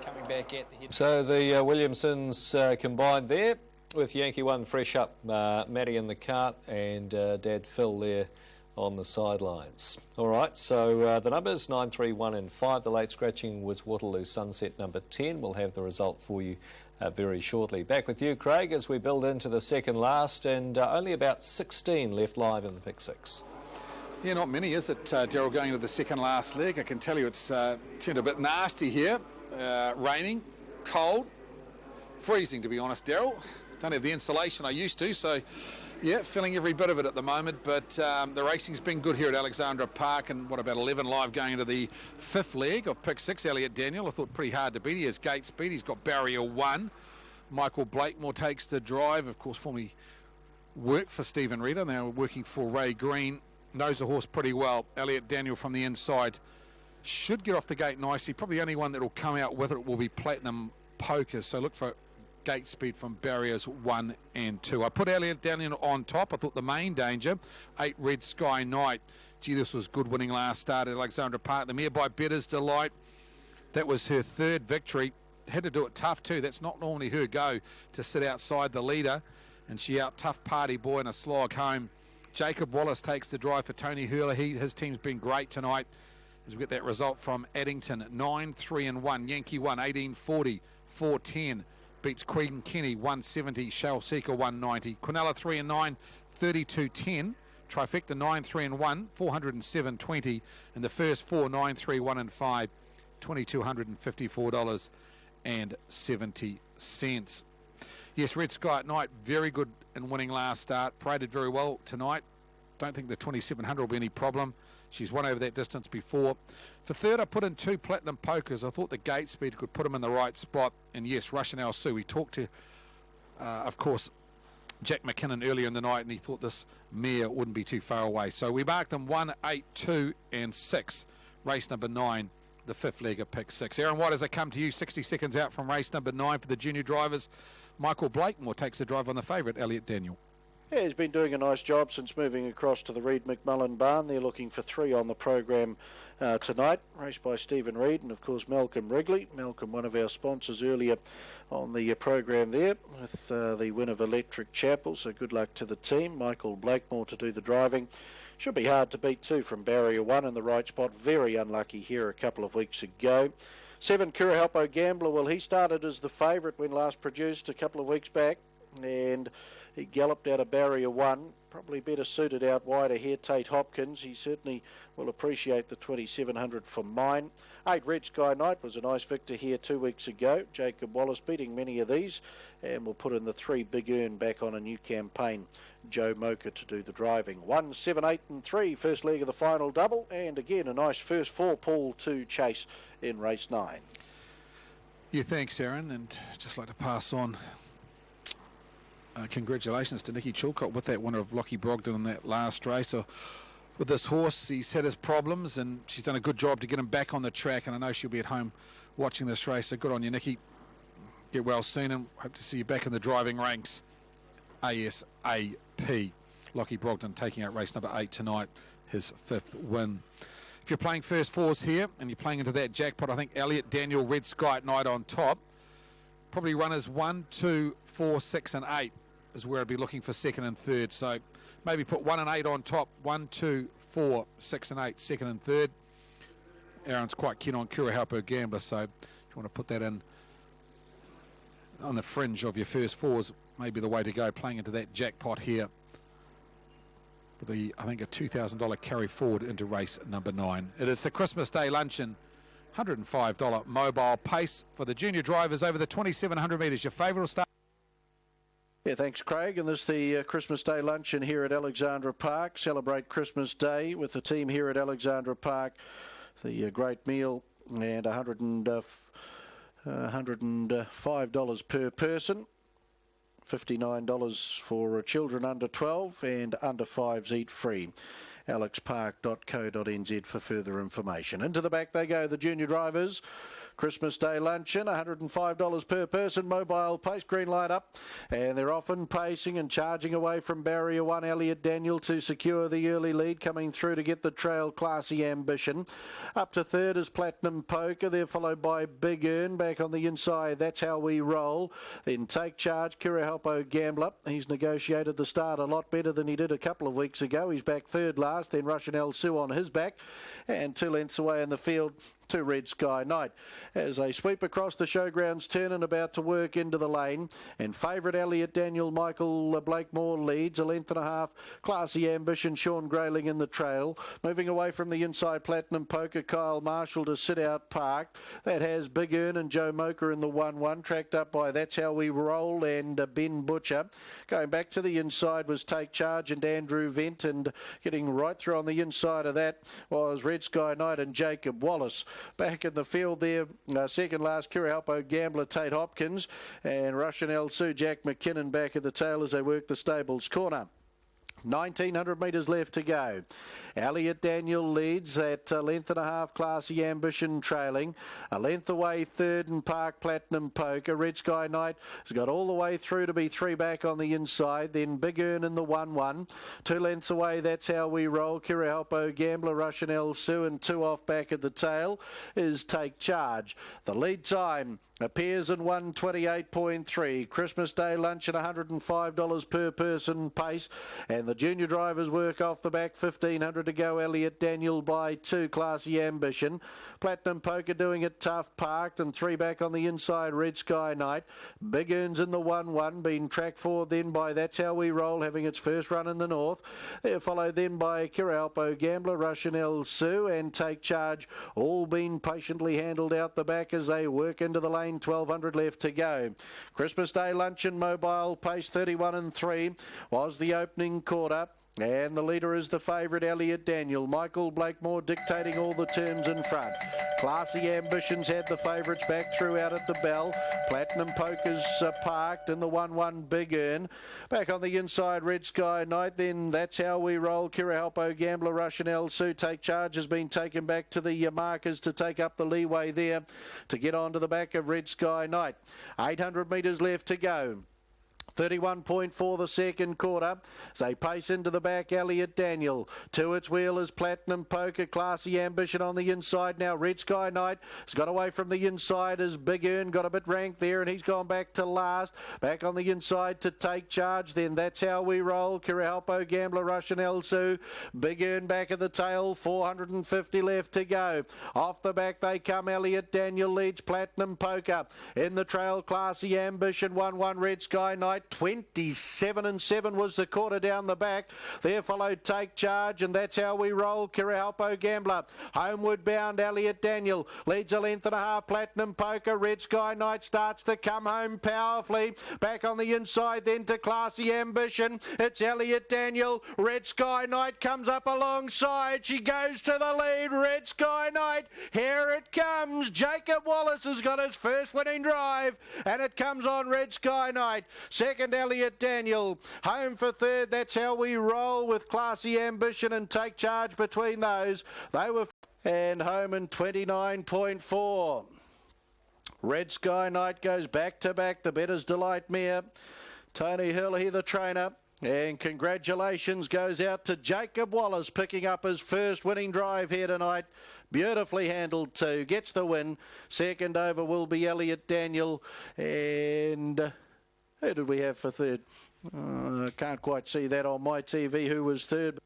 B: Coming back at the head.
D: So the Williamsons combined there with Yankee One fresh up, Matty in the cart and Dad Phil there on the sidelines. All right, so the numbers 9, 3, 1 and 5. The late scratching was Waterloo Sunset number 10. We'll have the result for you very shortly. Back with you, Craig, as we build into the second last, and only about 16 left live in the pick 6.
E: Yeah, not many, is it, Daryl, going into the second last leg? I can tell you it's turned a bit nasty here. Raining, cold, freezing, to be honest, Daryl. Don't have the insulation I used to, so yeah, feeling every bit of it at the moment, but the racing's been good here at Alexandra Park, and what about 11 live going into the 5th leg of pick 6. Elliot Daniel, I thought pretty hard to beat. He has gate speed, he's got barrier 1. Michael Blakemore takes the drive, of course formerly worked for Stephen Reader, now working for Ray Green. Knows the horse pretty well. Elliot Daniel from the inside should get off the gate nicely. Probably the only one that will come out with it will be Platinum Pokers, so look for gate speed from barriers 1 and 2. I put Elliot Daniel on top. I thought the main danger, 8 Red Sky Knight. Gee, this was good winning last start at Alexandra Park. The mare by Better's Delight. That was her 3rd victory. Had to do it tough too. That's not normally her go, to sit outside the leader. And she out tough Party Boy in a slog home. Jacob Wallace takes the drive for Tony Hurler. His team's been great tonight. As we get that result from Addington. 9, 3 and 1. Yankee 1, 1840, 410. Beats Queen Kenny 170, Shell Seeker 190. Quinella 3 and 9, 32.10. Trifecta 9, 3 and 1, 407.20. And the first 4, 9, 3, 1 and 5, $254.70. Yes, Red Sky at Night, very good in winning last start. Paraded very well tonight. Don't think the 2700 will be any problem. She's won over that distance before. For third, I put in 2 Platinum Pokers. I thought the gate speed could put him in the right spot. And yes, Russian Al Su. We talked to, of course, Jack McKinnon earlier in the night, and he thought this mare wouldn't be too far away. So we marked them 1, 8, 2 and 6. Race number 9, the 5th leg of pick 6. Aaron White, as I come to you, 60 seconds out from race number 9 for the junior drivers. Michael Blakemore takes the drive on the favourite, Elliot Daniel.
F: Yeah, he's been doing a nice job since moving across to the Reed McMullen barn. They're looking for 3 on the program tonight, raced by Stephen Reed and, of course, Malcolm Wrigley. Malcolm, one of our sponsors earlier on the program there, with the win of Electric Chapel, so good luck to the team. Michael Blakemore to do the driving. Should be hard to beat too from barrier 1 in the right spot. Very unlucky here a couple of weeks ago. 7, Curahalpo Gambler. Well, he started as the favourite when last produced a couple of weeks back, and he galloped out of barrier 1, probably better suited out wide ahead, Tate Hopkins. He certainly will appreciate the 2700 for mine. 8, Red Sky Knight was a nice victor here 2 weeks ago. Jacob Wallace beating many of these, and we'll put in the 3 Big Earn back on a new campaign. Joe Mocha to do the driving. 1, 7, 8 and 3, first leg of the final double, and again a nice first 4 pull to chase in race 9.
E: Yeah, thanks, Aaron, and just like to pass on congratulations to Nikki Chilcott with that winner of Lockie Brogden in that last race. With this horse, he's had his problems, and she's done a good job to get him back on the track, and I know she'll be at home watching this race, so good on you, Nikki. Get well soon, and hope to see you back in the driving ranks ASAP. Lockie Brogden taking out race number 8 tonight, his 5th win. If you're playing first 4s here, and you're playing into that jackpot, I think Elliot Daniel, Red Sky at Night on top. Probably runners 1, 2, 4, 6 and 8 is where I'd be looking for 2nd and 3rd. So Maybe put 1 and 8 on top. 1, 2, 4, 6 and 8, second and third. Aaron's quite keen on Kurahalpo Gambler, so if you want to put that in on the fringe of your first fours, maybe the way to go, playing into that jackpot here. With I think a $2,000 carry forward into race number 9. It is the Christmas Day luncheon, $105 mobile pace for the junior drivers over the 2,700 metres. Your favourite will start.
F: Yeah, thanks, Craig. And this is the Christmas Day luncheon here at Alexandra Park. Celebrate Christmas Day with the team here at Alexandra Park. The great meal and $105 per person. $59 for children under 12 and under 5s eat free. alexpark.co.nz for further information. Into the back they go, the junior drivers. Christmas Day luncheon, $105 per person, mobile pace, green light up, and they're often pacing and charging away from barrier 1. Elliot Daniel to secure the early lead, coming through to get the trail, Classy Ambition. Up to third is Platinum Poker, they're followed by Big Earn, back on the inside, That's How We Roll. Then Take Charge, Kurahalpo Gambler. He's negotiated the start a lot better than he did a couple of weeks ago. He's back third last, then Russian El Sue on his back, and 2 lengths away in the field to Red Sky Knight. As they sweep across the showgrounds turn and about to work into the lane, and favourite Elliot Daniel, Michael Blakemore leads, 1.5 lengths. Classy Ambition, Sean Grayling in the trail. Moving away from the inside, Platinum Poker, Kyle Marshall to sit out parked. That has Big Earn and Joe Mocha in the 1-1, tracked up by That's How We Roll and Ben Butcher. Going back to the inside was Take Charge and Andrew Vent, and getting right through on the inside of that was Red Sky Knight and Jacob Wallace. Back in the field there, second last, Kurahalpo Gambler, Tate Hopkins, and Russian El Sue, Jack McKinnon back at the tail as they work the stables corner. 1,900 metres left to go. Elliot Daniel leads at 1.5 lengths. Classy Ambition trailing. A length away third and Park Platinum Poker. Red Sky Knight has got all the way through to be 3 back on the inside. Then Big Earn in the 1-1. 2 lengths away, That's How We Roll. Kurahalpo Gambler, Russian El Sue, and 2 off back at the tail is Take Charge. The lead time appears in 1:28.3. Christmas Day lunch at $105 per person pace, and the junior drivers work off the back. 1,500 to go. Elliot Daniel by 2. Classy Ambition. Platinum Poker doing it tough, parked, and 3 back on the inside. Red Sky Knight. Big Earns in the 1-1, being tracked forward then by That's How We Roll, having its first run in the north. They're followed then by Kurahalpo Gambler, Russian El Sue, and Take Charge, all being patiently handled out the back as they work into the lane. 1,200 left to go. Christmas Day luncheon mobile pace 31 3 was the opening quarter. And the leader is the favourite, Elliot Daniel. Michael Blakemore dictating all the turns in front. Classy Ambitions had the favourites back throughout at the bell. Platinum Poker's parked in the 1-1 Big Earn. Back on the inside, Red Sky Knight. Then That's How We Roll. Kurahalpo Gambler, Russian El Sue. Take Charge has been taken back to the markers to take up the leeway there to get onto the back of Red Sky Knight. 800 metres left to go. 31.4 the second quarter. As they pace into the back, Elliot Daniel. To its wheel is Platinum Poker. Classy Ambition on the inside now. Red Sky Knight has got away from the inside as Big Earn got a bit ranked there, and he's gone back to last. Back on the inside to Take Charge. Then That's How We Roll. Kurahalpo Gambler, Russian El Sue. Big Earn back at the tail. 450 left to go. Off the back they come. Elliot Daniel leads Platinum Poker. In the trail, Classy Ambition. 1-1 Red Sky Knight. 27-7 was the quarter down the back. There followed Take Charge, and That's How We Roll. Kurahalpo Gambler. Homeward bound, Elliot Daniel leads 1.5 lengths. Platinum Poker. Red Sky Knight starts to come home powerfully. Back on the inside then to Classy Ambition. It's Elliot Daniel. Red Sky Knight comes up alongside. She goes to the lead. Red Sky Knight. Here it comes. Jacob Wallace has got his first winning drive, and it comes on Red Sky Knight. Second, Elliot Daniel. Home for third. That's How We Roll with Classy Ambition and Take Charge between those. They were and home in 29.4. Red Sky Knight goes back to back. The Better's Delight mare. Tony Hurley, the trainer. And congratulations goes out to Jacob Wallace, picking up his first winning drive here tonight. Beautifully handled too. Gets the win. Second over will be Elliot Daniel. And who did we have for third? Can't quite see that on my TV who was third.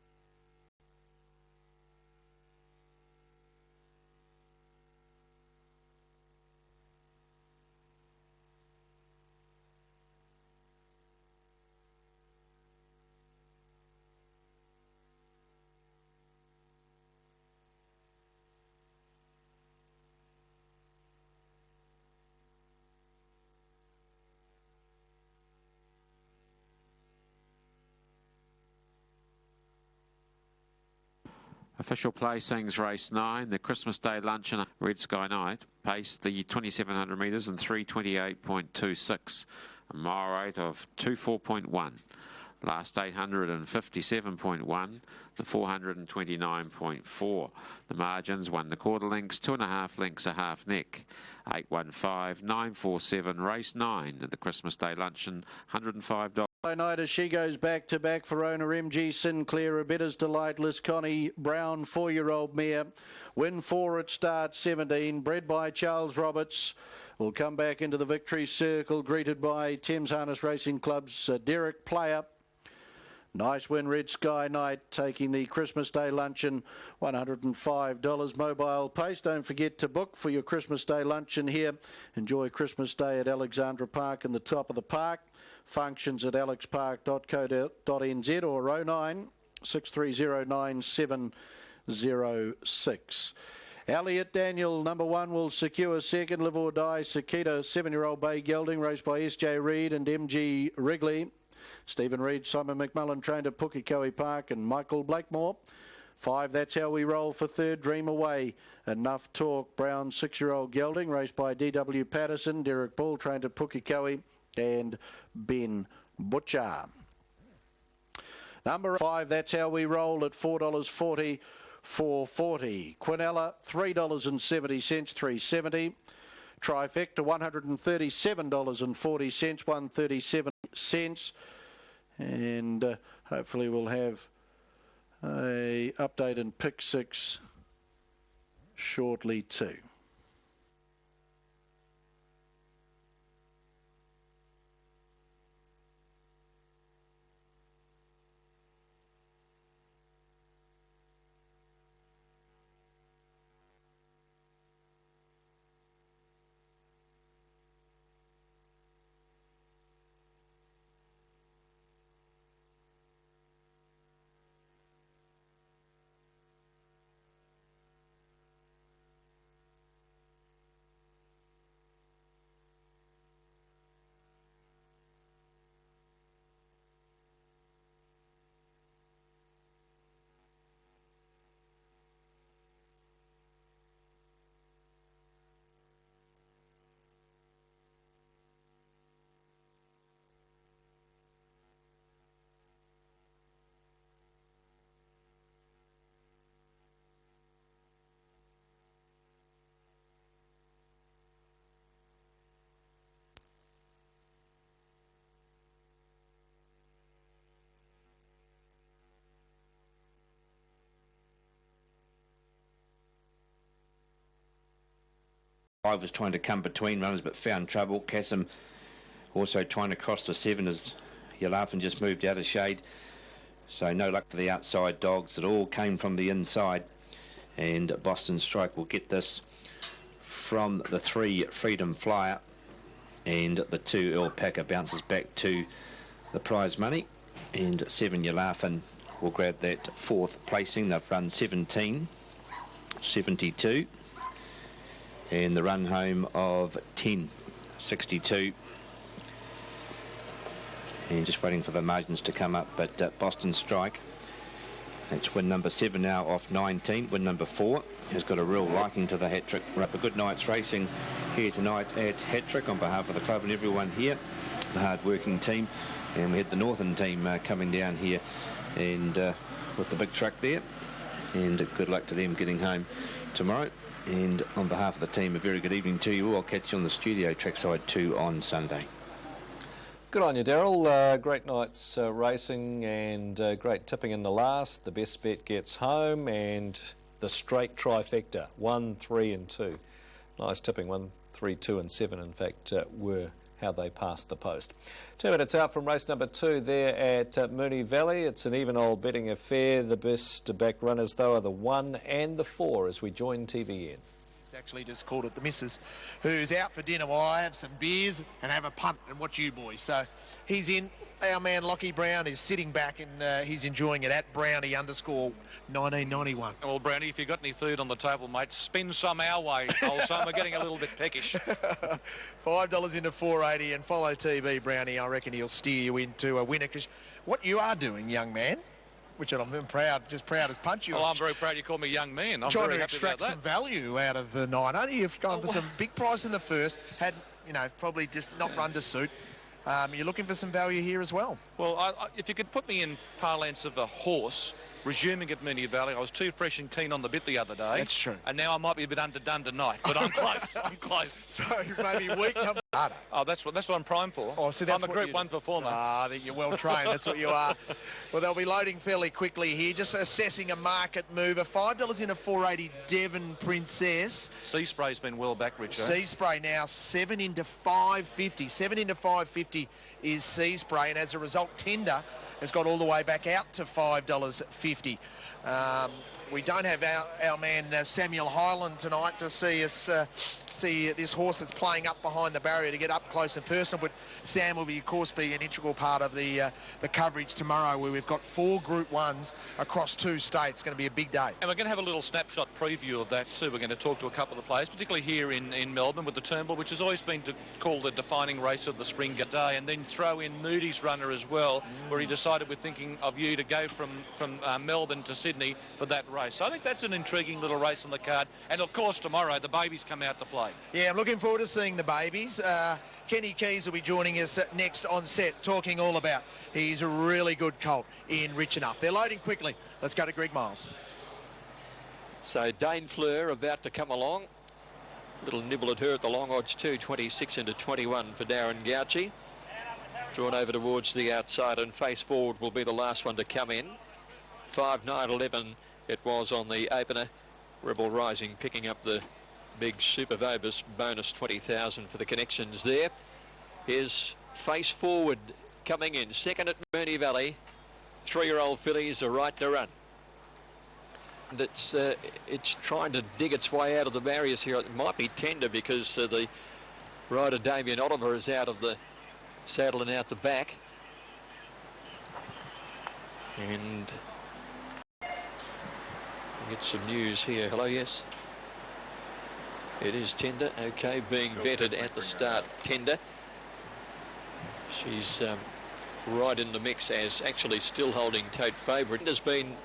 G: Official placings, race 9, the Christmas Day Luncheon Red Sky Night, paced the 2,700 metres in 3:28.26, a mile rate of 2:4.1. Last 857.1, the 429.4. The margins, 1 1/4 lengths, 2 1/2 lengths, a half neck. 815.947, race 9 at the Christmas Day Luncheon, $105.
F: Night as she goes back to back for owner MG Sinclair, a Better's Delight, Lisconnie Brown, 4-year-old mare. Win 4 at start 17, bred by Charles Roberts. Will come back into the victory circle, greeted by Thames Harness Racing Club's Derek Player. Nice win, Red Sky Night, taking the Christmas Day Luncheon, $105 mobile pace. Don't forget to book for your Christmas Day Luncheon here. Enjoy Christmas Day at Alexandra Park in the top of the park. Functions at alexpark.co.nz or 09 630 9706. Elliot Daniel, number 1, will secure second. Live or Die, Sakita, 7-year-old bay gelding, raced by S.J. Reid and M.G. Wrigley. Stephen Reid, Simon McMullen, trained at Pukekohe Park, and Michael Blakemore. 5, That's How We Roll for third. Dream Away, Enough Talk, Brown, 6-year-old gelding, raced by D.W. Patterson. Derek Bull, trained at Pukekohe, and Ben Butcher. Number 5, That's How We Roll, at $4.40, $4.40. Quinella, $3.70, $3.70. Trifecta, $137.40, $1.37. And hopefully we'll have a update in pick 6 shortly too.
H: I was trying to come between runners but found trouble. Cassim also trying to cross the 7 as Yalafin just moved out of shade. So no luck for the outside dogs. It all came from the inside. And Boston Strike will get this from the 3 Freedom Flyer. And the 2 Earl Packer bounces back to the prize money. And 7 Yalafin will grab that 4th placing. They've run 17.72. And the run home of 10.62. And just waiting for the margins to come up, but Boston Strike, that's win number 7 now off 19. Win number 4 has got a real liking to the hat-trick. We're up a good night's racing here tonight at hat-trick on behalf of the club and everyone here, the hard-working team. And we had the Northern team coming down here and with the big truck there. And good luck to them getting home tomorrow. And on behalf of the team, a very good evening to you all. I'll catch you on the studio trackside 2 on Sunday.
D: Good on you, Daryl. Great night's racing and great tipping in the last. The best bet gets home and the straight trifecta, 1, 3 and 2. Nice tipping, 1, 3, 2 and 7 in fact were how they passed the post. 2 minutes out from race number 2 there at Moonee Valley. It's an even old betting affair. The best back runners, though, are the 1 and the 4 as we join TVN.
J: He's actually just called it the missus, who's out for dinner while I have some beers and have a punt and watch you boys. So he's in. Our man Lockie Brown is sitting back and he's enjoying it at Brownie_1991.
I: Well, Brownie, if you've got any food on the table, mate, spend some our way. Also, we're getting a little bit peckish.
J: $5 into 480 and follow TB, Brownie. I reckon he'll steer you into a winner, because what you are doing, young man, which I'm proud as punch you.
I: Well, I'm very proud you call me young man. I'm
J: trying
I: very
J: to
I: happy
J: extract
I: about
J: some value out of the 900. You've gone for some big price in the first, had, probably just not run to suit. You're looking for some value here as well.
I: Well, if you could put me in parlance of a horse resuming at Moonee Valley, I was too fresh and keen on the bit the other day.
J: That's true.
I: And now I might be a bit underdone tonight, but I'm close. I'm close.
J: So maybe week number.
I: Oh, that's what I'm primed for.
J: Oh, so that's
I: I'm a Group 1 performer.
J: Ah, you're well trained. That's what you are. Well, they'll be loading fairly quickly here. Just assessing a market mover. $5 into 480. Devon Princess.
I: Sea Spray's been well back, Richard.
J: Sea Spray now 7 into 550. 7 into 550 is Sea Spray, and as a result, Tender has got all the way back out to $5.50. We don't have our man Samuel Hyland tonight to see us see this horse that's playing up behind the barrier to get up close and personal, but Sam will of course be an integral part of the coverage tomorrow, where we've got 4 Group 1s across 2 states. It's going to be a big day.
I: And we're going to have a little snapshot preview of that too. We're going to talk to a couple of the players, particularly here in Melbourne with the Turnbull, which has always been called the defining race of the spring day, and then throw in Moody's runner as well, where he decided we're thinking of you to go from Melbourne to Sydney for that race. So I think that's an intriguing little race on the card. And of course tomorrow the babies come out to play.
J: Yeah, I'm looking forward to seeing the babies. Kenny Keys will be joining us next on set, talking all about he's a really good colt in Rich Enough. They're loading quickly. Let's go to Greg Miles.
K: So Dane Fleur about to come along. Little nibble at her at the long odds too, 26 into 21 for Darren Gauci. Drawn over towards the outside, and Face Forward will be the last one to come in. 5-9-11 it was on the opener. Rebel Rising picking up the big Super Vobis bonus 20,000 for the connections there. Here's Face Forward coming in second at Moonee Valley. 3-year-old filly's a right to run. And it's trying to dig its way out of the barriers here. It might be Tender, because the rider Damien Oliver is out of the saddle and out the back. And get some news here. Hello, yes. It is Tender. Okay, being vetted at the start. Tender. She's right in the mix as actually still holding tote favourite. Has been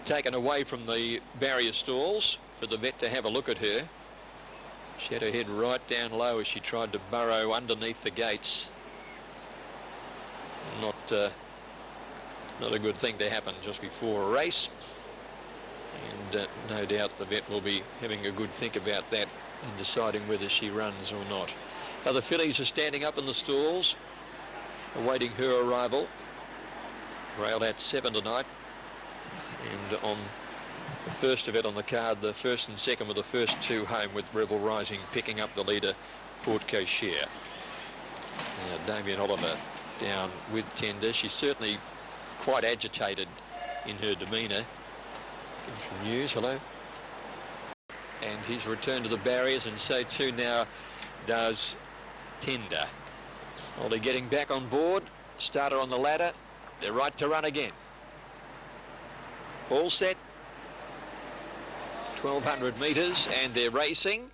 K: taken away from the barrier stalls for the vet to have a look at her. She had her head right down low as she tried to burrow underneath the gates. Not a good thing to happen just before a race. And no doubt the vet will be having a good think about that and deciding whether she runs or not. Other fillies are standing up in the stalls, awaiting her arrival. Railed at 7 tonight. And on the first event on the card, the first and second were the first 2 home, with Rebel Rising picking up the leader, Port Cochere. Damien Oliver down with Tender. She's certainly quite agitated in her demeanour. From news, hello. And he's returned to the barriers, and so too now does Tender. Well, they're getting back on board. Starter on the ladder. They're right to run again. All set. 1,200 metres, and they're racing.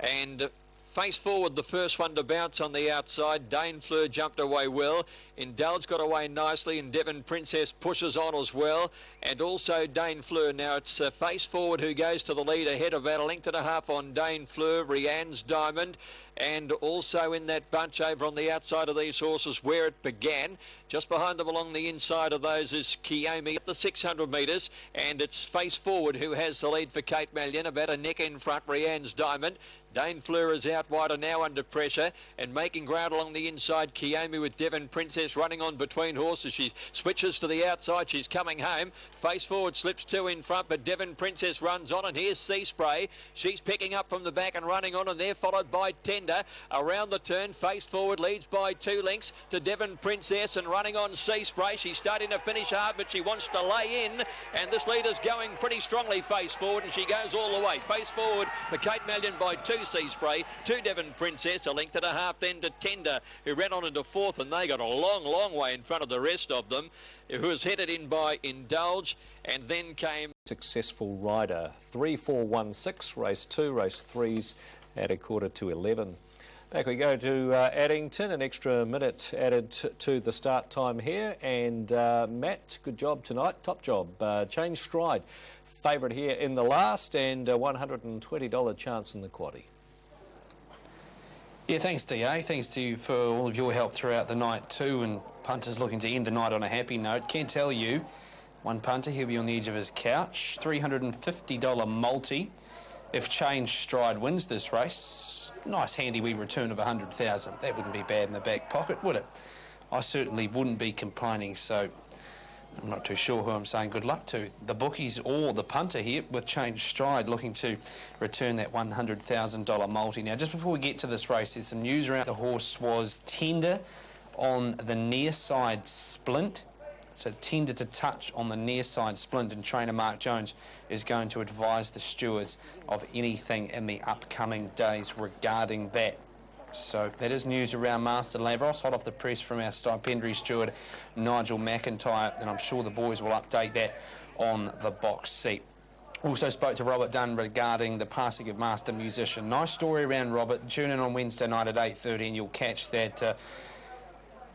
K: And Face Forward, the first one to bounce on the outside. Dane Fleur jumped away well. Indulge got away nicely, and Devon Princess pushes on as well. And also Dane Fleur. Now it's Face Forward who goes to the lead, ahead of about 1.5 lengths on Dane Fleur, Rianne's Diamond. And also in that bunch over on the outside of these horses where it began. Just behind them along the inside of those is Kiyomi at the 600 metres. And it's Face Forward who has the lead for Kate Mallion, about a neck in front, Rianne's Diamond. Dane Fleur is out wide and now under pressure, and making ground along the inside, Kiyomi with Devon Princess running on between horses. She switches to the outside. She's coming home. Face Forward slips 2 in front, but Devon Princess runs on, and here's Sea Spray. She's picking up from the back and running on, and they're followed by Tender. Tender. Around the turn, face forward, leads by 2 lengths to Devon Princess and running on Sea Spray. She's starting to finish hard, but she wants to lay in, and this leader's going pretty strongly face forward, and she goes all the way. Face forward for Kate Mallion by 2 Sea Spray, 2 Devon Princess, a length and a half then to Tender, who ran on into 4th, and they got a long way in front of the rest of them, who was headed in by Indulge, and then came
D: successful rider. 3-4-1-6, race 2, race 3's at 11:15. Back we go to Addington, an extra minute added to the start time here, and Matt, good job tonight, top job. Change Stride, favourite here in the last, and a $120 chance in the quaddie.
B: Yeah, thanks DA, thanks to you for all of your help throughout the night too, and punters looking to end the night on a happy note. Can't tell you, one punter, he'll be on the edge of his couch, $350 multi. If Change Stride wins this race, nice handy wee return of 100,000. That wouldn't be bad in the back pocket, would it? I certainly wouldn't be complaining, so I'm not too sure who I'm saying good luck to. The bookies or the punter here with Change Stride looking to return that $100,000 multi. Now, just before we get to this race, there's some news around the horse was Tender on the near side splint. So Tender to touch on the near side splint, and trainer Mark Jones is going to advise the stewards of anything in the upcoming days regarding that. So that is news around Master Lavros, hot off the press from our stipendiary steward Nigel McIntyre, and I'm sure the boys will update that on the box seat. Also spoke to Robert Dunn regarding the passing of Master Musician. Nice story around Robert. Tune in on Wednesday night at 8:30 and you'll catch that.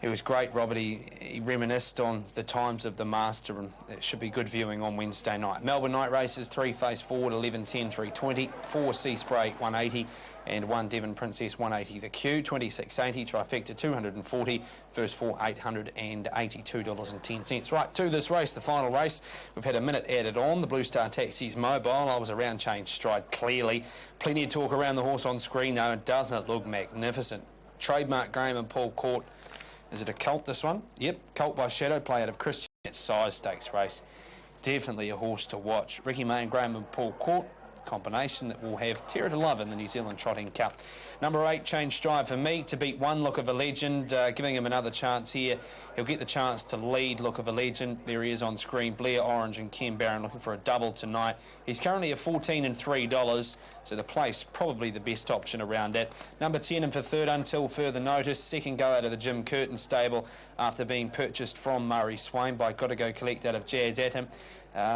B: It was great, Robert. He reminisced on the times of the Master, and it should be good viewing on Wednesday night. Melbourne night races, 3 face forward, 11-10, 320, 4 Sea Spray, 180, and 1 Devon Princess, 180. The Q, 26.80, trifecta, 240, first 4, $882.10. Right, to this race, the final race. We've had a minute added on. The Blue Star Taxis mobile. I was around Change Stride, clearly. Plenty of talk around the horse on screen, though. Doesn't it look magnificent? Trademark Graham and Paul Court. Is it a colt, this one? Yep, colt by Shadow Play out of Christian. Size stakes race. Definitely a horse to watch. Ricky May and Graham and Paul Court. Combination that will have terror to love in the New Zealand Trotting Cup. Number 8, Change Stride for me to beat 1 Look of a Legend, giving him another chance here. He'll get the chance to lead Look of a Legend. There he is on screen, Blair Orange and Ken Barron looking for a double tonight. He's currently at $14 and $3, so the place probably the best option around that. Number 10 and for third until further notice. Second go out of the Jim Curtin stable after being purchased from Murray Swain by Gotta Go Collect out of Jazz Atom.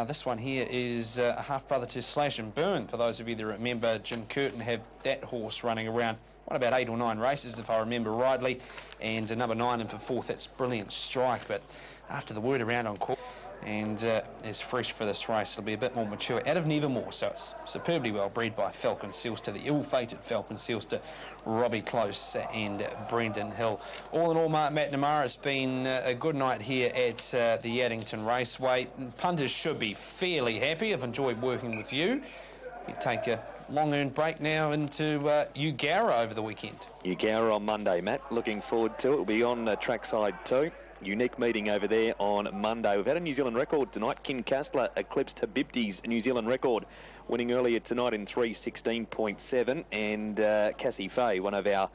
B: This one here is a half-brother to Slash and Burn. For those of you that remember, Jim Curtin had that horse running around, won about 8 or 9 races, if I remember rightly. And number 9 and for fourth, that's Brilliant Strike. But after the word around on court, and is fresh for this race, it'll be a bit more mature. Out of Nevermore, so it's superbly well bred by Falcon Sealster, the ill-fated Falcon Sealster, Robbie Close and Brendan Hill. All in all, Matt McNamara, it's been a good night here at the Addington Raceway. Punters should be fairly happy. I've enjoyed working with you. We take a long-earned break now into Ugara over the weekend.
L: Ugara on Monday, Matt. Looking forward to it. We'll be on trackside too. Unique meeting over there on Monday. We've had a New Zealand record tonight. Ken Kastler eclipsed Habibti's New Zealand record, winning earlier tonight in 3:16.7. And Cassie Fay, one of our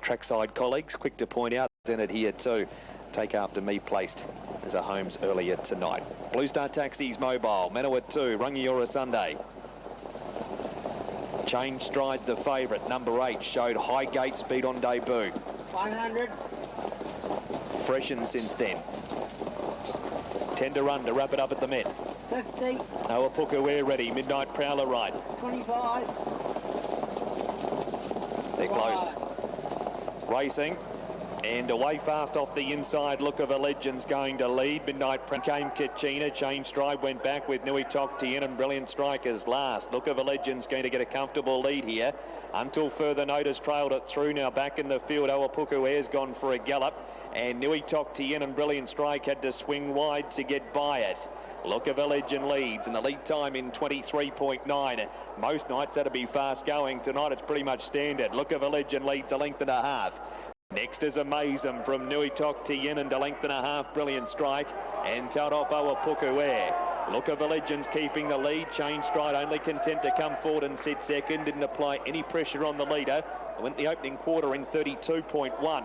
L: trackside colleagues, quick to point out, in it here too. Take after me placed as a Holmes earlier tonight. Blue Star Taxis mobile, Manawa 2, Rangiora Sunday. Change Stride the favourite, number 8, showed high gate speed on debut.
M: 100.
L: Freshened since then. Tender run to wrap it up at the Met.
M: 50.
L: Oapuka, we're ready. Midnight Prowler right.
M: 25.
L: They're close. Racing. And away fast off the inside. Look of a Legend's going to lead. Midnight Prowler came Kachina. Change Stride went back with Nui Tok Tien and Brilliant Strikers last. Look of a Legend's going to get a comfortable lead here. Until further notice, trailed it through. Now back in the field. Oapuka Air's gone for a gallop. And Nui Tok Tien and Brilliant Strike had to swing wide to get by it. Look of a Legend leads, and the lead time in 23.9. Most nights that'll be fast going. Tonight it's pretty much standard. Look of a Legend leads a length and a half. Next is Amazem from Nui Tok Tien and a length and a half. Brilliant Strike. And tailed off Oapuka Air. Look of the Legends keeping the lead. Change Stride only content to come forward and sit second. Didn't apply any pressure on the leader.
A: went the opening quarter in 32.1.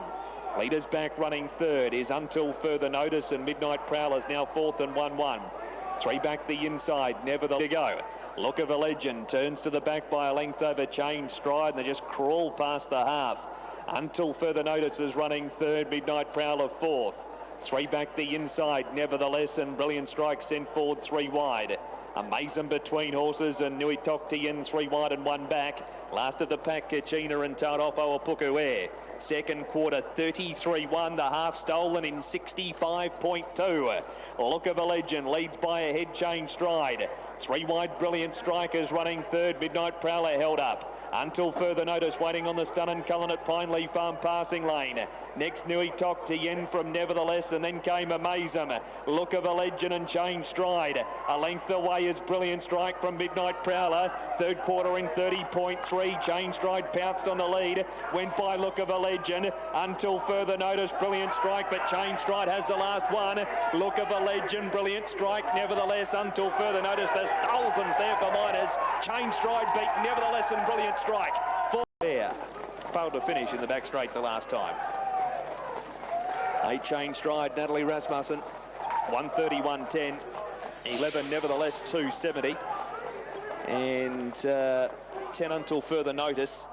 A: Leaders back running third is Until Further Notice, and Midnight Prowler's now fourth and 1-1. 3 back the inside, nevertheless to go. Look of a Legend turns to the back by a length over Change Stride, and they just crawl past the half. Until Further Notice is running third, Midnight Prowler fourth. 3 back the inside, nevertheless, and Brilliant Strike sent forward 3 wide. Amazing between horses, and Nui Tokti in 3 wide and 1 back. Last of the pack, Kachina and Tauropo Apuku Air. Second quarter, 33-1, the half stolen in 65.2. Look of a Legend leads by a head Change Stride. 3 wide, Brilliant Strikers running third, Midnight Prowler held up. Until Further Notice waiting on the stun and Cullen at Pine Leaf Farm passing lane. Next, Nui Tokti in from Nevertheless, and then came Amazem. Look of a Legend and Change Stride. A length away is Brilliant Strike from Midnight Prowler. Third quarter in 30.3. Change Stride pounced on the lead. Went by Look of a Legend. Until Further Notice, Brilliant Strike, but Change Stride has the last one. Look of a Legend, Brilliant Strike, Nevertheless, Until Further Notice. There's thousands there for minors. Change Stride beat Nevertheless and Brilliant Strike. 4 there. Failed to finish in the back straight the last time. 8 Change Stride, Natalie Rasmussen. 130-110. 11 Nevertheless, 270. And 10 Until Further Notice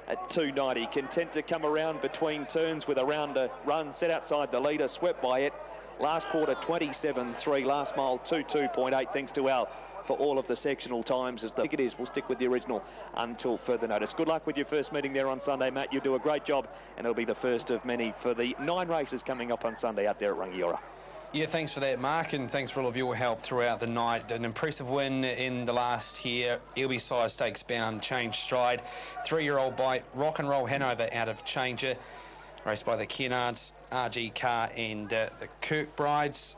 A: at 290. Content to come around between turns with a rounder run. Set outside the leader, swept by it. Last quarter 27.3. Last mile 22.8. Thanks to Al for all of the sectional times as the ticket is. We'll stick with the original Until Further Notice. Good luck with your first meeting there on Sunday, Matt. You do a great job, and it'll be the first of many for the 9 races coming up on Sunday out there at Rangiora.
B: Yeah, thanks for that, Mark, and thanks for all of your help throughout the night. An impressive win in the last here. Ilby Size Stakes bound Change Stride. 3-year-old by Rock and Roll Hanover out of Changer. Raced by the Kennards, RG Carr and the Kirkbrides.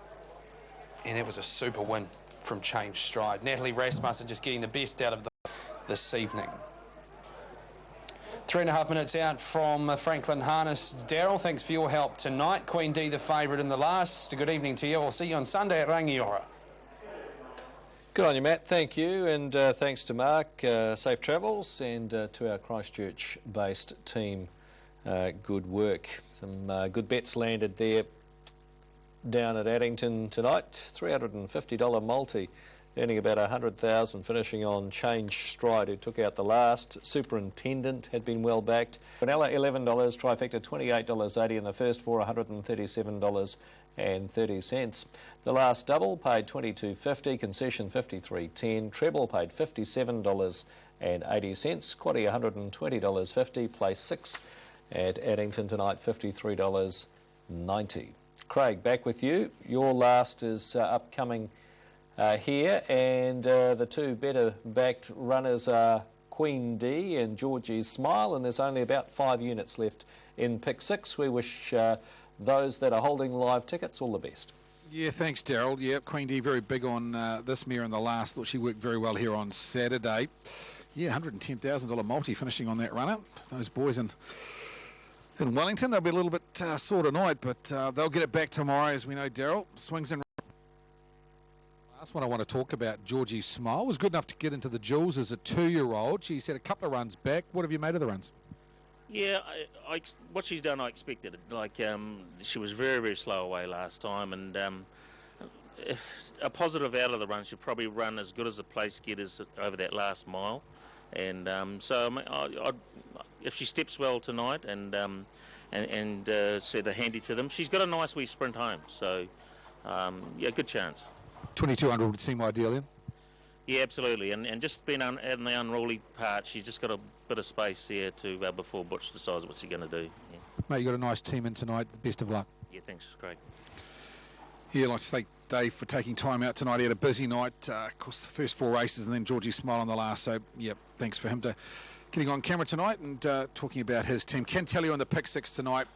B: And it was a super win from Change Stride. Natalie Rasmussen just getting the best out of this evening. 3.5 minutes out from Franklin Harness. Daryl, thanks for your help tonight. Queen D, the favourite in the last. Good evening to you. I'll see you on Sunday at Rangiora.
D: Good on you, Matt. Thank you, and thanks to Mark. Safe travels, and to our Christchurch-based team. Good work. Some good bets landed there down at Addington tonight. $350 multi, earning about 100,000, finishing on Change Stride, who took out the last. Superintendent had been well backed. Vanilla $11, trifecta $28.80, and the first 4 $137.30. The last double paid $22.50, concession $53.10, treble paid $57.80, quaddie $120.50, place 6 at Addington tonight $53.90. Craig, back with you. Your last is upcoming here, and the 2 better backed runners are Queen D and Georgie's Smile, and there's only about 5 units left in pick 6. We wish those that are holding live tickets all the best.
E: Yeah, thanks, Daryl. Yeah, Queen D very big on this mare in the last. Thought she worked very well here on Saturday. Yeah, $110,000 multi finishing on that runner. Those boys in Wellington, they'll be a little bit sore tonight, but they'll get it back tomorrow, as we know, Daryl. Swings in. Last one I want to talk about, Georgie's Smile, was good enough to get into the Jewels as a 2-year-old. She's had a couple of runs back. What have you made of the runs?
N: Yeah, what she's done, I expected. Like, she was very, very slow away last time, and a positive out of the run, she'll probably run as good as the place getters over that last mile. And so if she steps well tonight and set a handy to them, she's got a nice wee sprint home. So, yeah, good chance. 2,200
E: would seem ideal, then?
N: Yeah, absolutely. And just being in the unruly part, she's just got a bit of space there to before Butch decides what she's going to do. Yeah.
E: Mate, you got a nice team in tonight. Best of luck.
N: Yeah, thanks, Craig.
E: Yeah, I'd like to thank Dave for taking time out tonight. He had a busy night. Of course, the first 4 races and then Georgie Smile on the last. So, yeah, thanks for him to getting on camera tonight and talking about his team. Can tell you on the pick 6 tonight,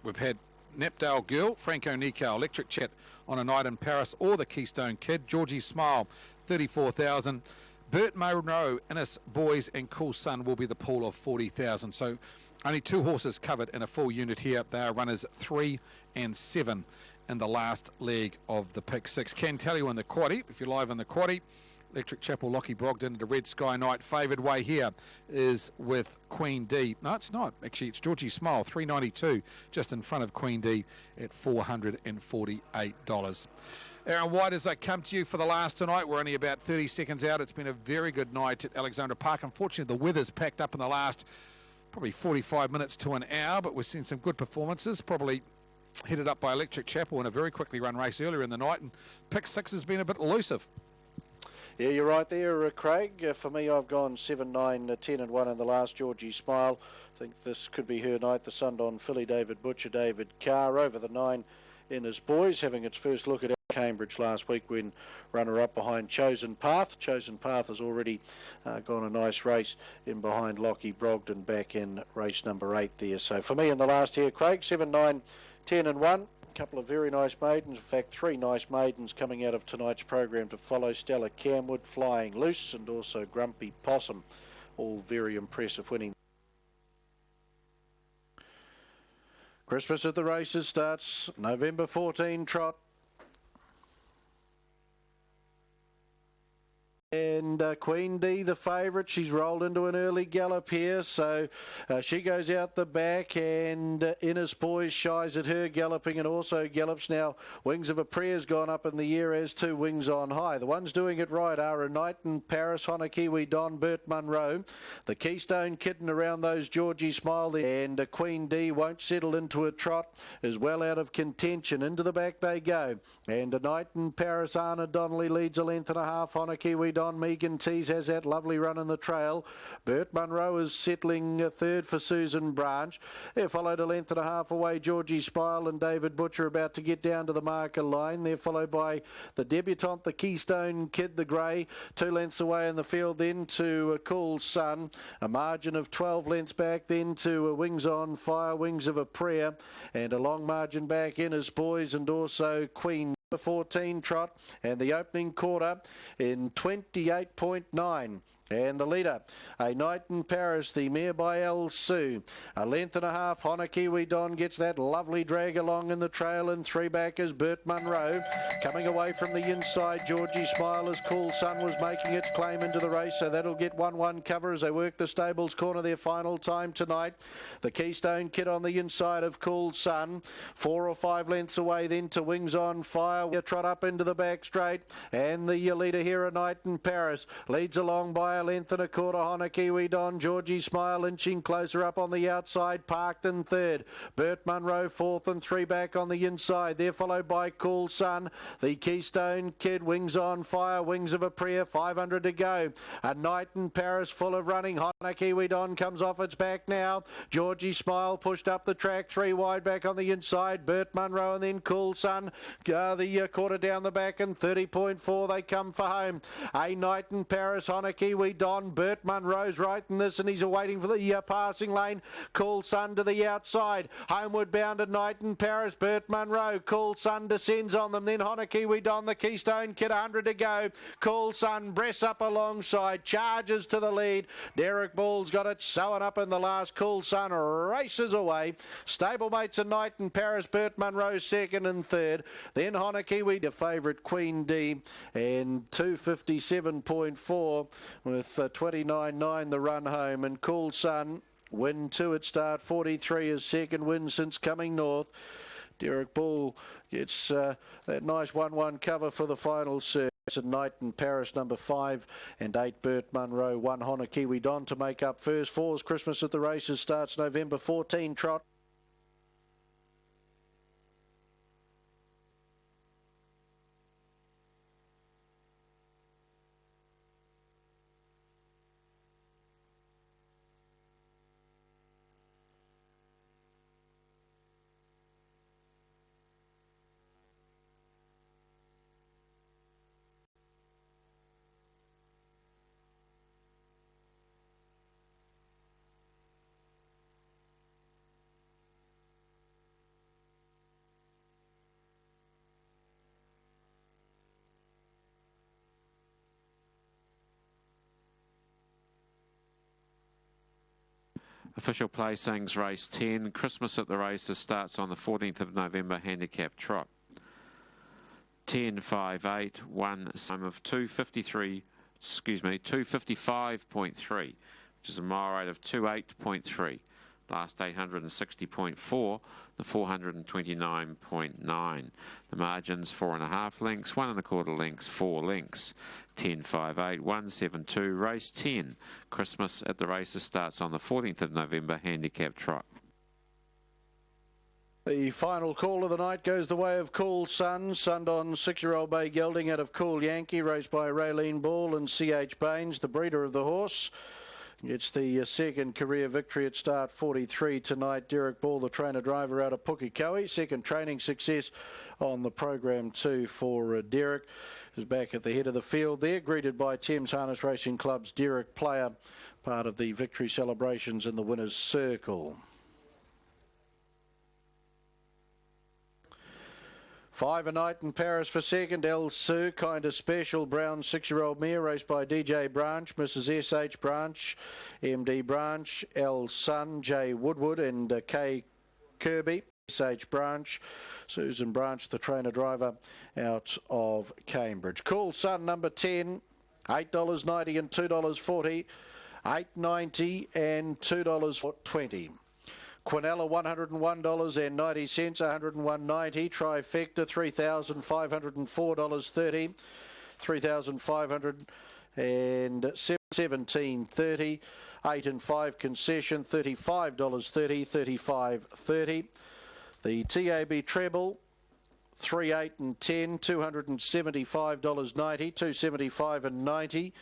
E: we've had Napdale Girl, Franco Nico, Electric Chat on a night in Paris, or the Keystone Kid, Georgie Smile, 34,000. Bert Monroe, Innis Boys and Cool Sun will be the pool of 40,000. So only 2 horses covered in a full unit here. They are runners 3 and 7 in the last leg of the pick 6. Can tell you in the quaddie, if you're live in the quaddie, Electric Chapel, Lockie Brogden, the Red Sky Knight. Favoured way here is with Queen D. No, it's not. Actually, it's Georgie Smile, $3.92, just in front of Queen D at $448. Aaron White, as I come to you for the last tonight, we're only about 30 seconds out. It's been a very good night at Alexandra Park. Unfortunately, the weather's packed up in the last probably 45 minutes to an hour, but we've seen some good performances, probably headed up by Electric Chapel in a very quickly run race earlier in the night, and pick 6 has been a bit elusive.
F: Yeah, you're right there, Craig. For me, I've gone 7, 9, 10 and 1 in the last. Georgie Smile. I think this could be her night. The Sundon filly, David Butcher, David Carr over the 9 in his boys, having its first look at Cambridge last week when runner-up behind Chosen Path. Chosen Path has already gone a nice race in behind Lockie Brogden back in race number 8 there. So for me in the last here, Craig, 7, 9, 10 and 1. A couple of very nice maidens, in fact 3 nice maidens coming out of tonight's program to follow. Stella Camwood, Flying Loose, and also Grumpy Possum, all very impressive winning. Christmas at the Races starts November 14 trot. And Queen D, the favourite, she's rolled into an early gallop here, so she goes out the back, and Innes Boys shies at her galloping and also gallops now. Wings of a Prayer's gone up in the air, as to Wings on High. The ones doing it right are A Night in Paris, Honakiwi Don, Bert Munro, the Keystone Kitten around those Georgie Smile there, and Queen D won't settle into a trot, is well out of contention. Into the back they go, and A Night in Paris, Anna Donnelly leads a length and a half. Honakiwi Don, Megan Tees has that lovely run in the trail. Bert Munro is settling third for Susan Branch. They're followed a length and a half away Georgie Smile and David Butcher about to get down to the marker line. They're followed by the debutante, the Keystone Kid, the grey, 2 lengths away in the field, then to Cool Sun, a margin of 12 lengths back, then to Wings on Fire, Wings of a Prayer, and a long margin back in as Boys and also Queen 14 trot, and the opening quarter in 28.9. And the leader, A Night in Paris, the mare by El Sue. A length and a half, Honakiwi Don gets that lovely drag along in the trail, and 3 back is Bert Munro. Coming away from the inside, Georgie Smile as Cool Sun was making its claim into the race, so that'll get 1-1 cover as they work the stables corner their final time tonight. The Keystone Kid on the inside of Cool Sun, 4 or 5 lengths away then to Wings on Fire. We trot up into the back straight, and the leader here, A Night in Paris, leads along by a length and a quarter. Honakiwi Don, Georgie Smile inching closer up on the outside, parked in third. Bert Munro fourth, and 3 back on the inside. They're followed by Cool Sun, the Keystone Kid, Wings on Fire, Wings of a Prayer, 500 to go. A Night in Paris full of running. Honakiwi Don comes off its back now. Georgie Smile pushed up the track, 3 wide back on the inside. Bert Munro and then Cool Sun, the quarter down the back, and 30.4 they come for home. A Night in Paris, Honakiwi Don, Bert Munro's right in this, and he's awaiting for the passing lane. Cool Sun to the outside. Homeward bound A Night in Paris, Bert Munro. Cool Sun descends on them, then Honakiwi Don, the Keystone Kid, 100 to go. Cool Sun, Bress up alongside, charges to the lead. Derek Ball's got it sewn up in the last. Cool Sun races away. Stablemates A Night in Paris, Bert Munro second and third. Then Honakiwi, the favourite Queen D, and 257.4 with 29.9 the run home, and Cool Sun win 2 at start, 43 is second win since coming north. Derek Ball gets that nice 1-1 cover for the final service. A Night in Paris, number 5 and 8 Bert Munro, 1 Honakiwi Don to make up first. 4's Christmas at the Races starts November 14 trot.
G: Official placings, race 10, Christmas at the Races starts on the 14th of November, handicap trot. 10, 5, 8, 1, time of 2:53, 255.3, which is a mile rate of 28.3. Last 860.4, the 429.9. The margins 4.5 lengths, 1 1/4 lengths, 4 lengths. 10.58, 172, race 10. Christmas at the races starts on the 14th of November, handicap trot.
F: The final call of the night goes the way of Cool Sun. Sunned on 6-year-old Bay Gelding out of Cool Yankee, raced by Raylene Ball and C.H. Baines, the breeder of the horse. It's the second career victory at start 43 tonight. Derek Ball, the trainer-driver out of Pukekohe. Second training success on the program too for Derek, who's back at the head of the field there, greeted by Thames Harness Racing Club's Derek Player, part of the victory celebrations in the winner's circle. 5 a night in Paris for second. El Sur, kind of special. Brown 6-year-old mare, raced by DJ Branch, Mrs. S.H. Branch, MD Branch, El Sun, J. Woodward and K. Kirby. S.H. Branch, Susan Branch, the trainer-driver out of Cambridge. Cool Sun, number 10, $8.90 and $2.40, $8.90 and $2.20. Quinella, $101.90, $101.90. Trifecta, $3,504.30, $3,517.30. 8 and 5 concession, $35.30, $35.30. The TAB treble, 3, 8 and 10, $275.90, $275 and 90.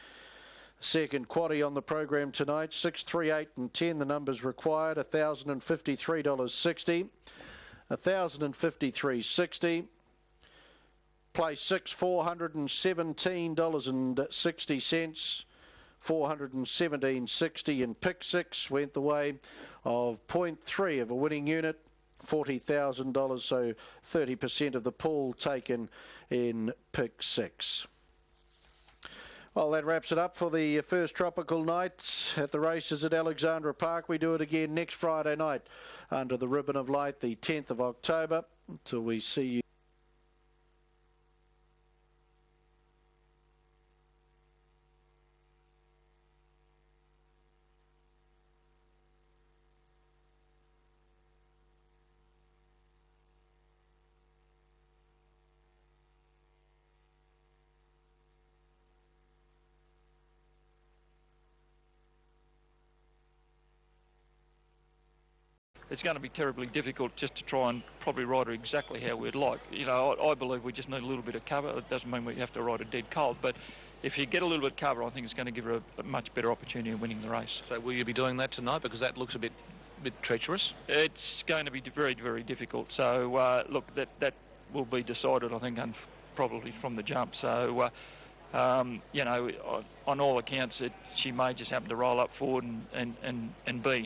F: Second quaddie on the program tonight, 6, 3, 8 and 10, the numbers required, $1,053.60, $1,053.60. Place 6, $417.60, $417.60, and pick 6 went the way of 0.3 of a winning unit, $40,000, so 30% of the pool taken in pick 6. Well, that wraps it up for the first tropical night at the races at Alexandra Park. We do it again next Friday night under the ribbon of light, the 10th of October. Until we see you.
O: It's going to be terribly difficult just to try and probably ride her exactly how we'd like. You know, I believe we just need a little bit of cover. It doesn't mean we have to ride her dead cold, but if you get a little bit of cover, I think it's going to give her a much better opportunity of winning the race.
I: So will you be doing that tonight? Because that looks a bit treacherous.
O: It's going to be very, very difficult. So, look, that will be decided, I think, probably from the jump. So, you know, on all accounts, she may just happen to roll up forward and be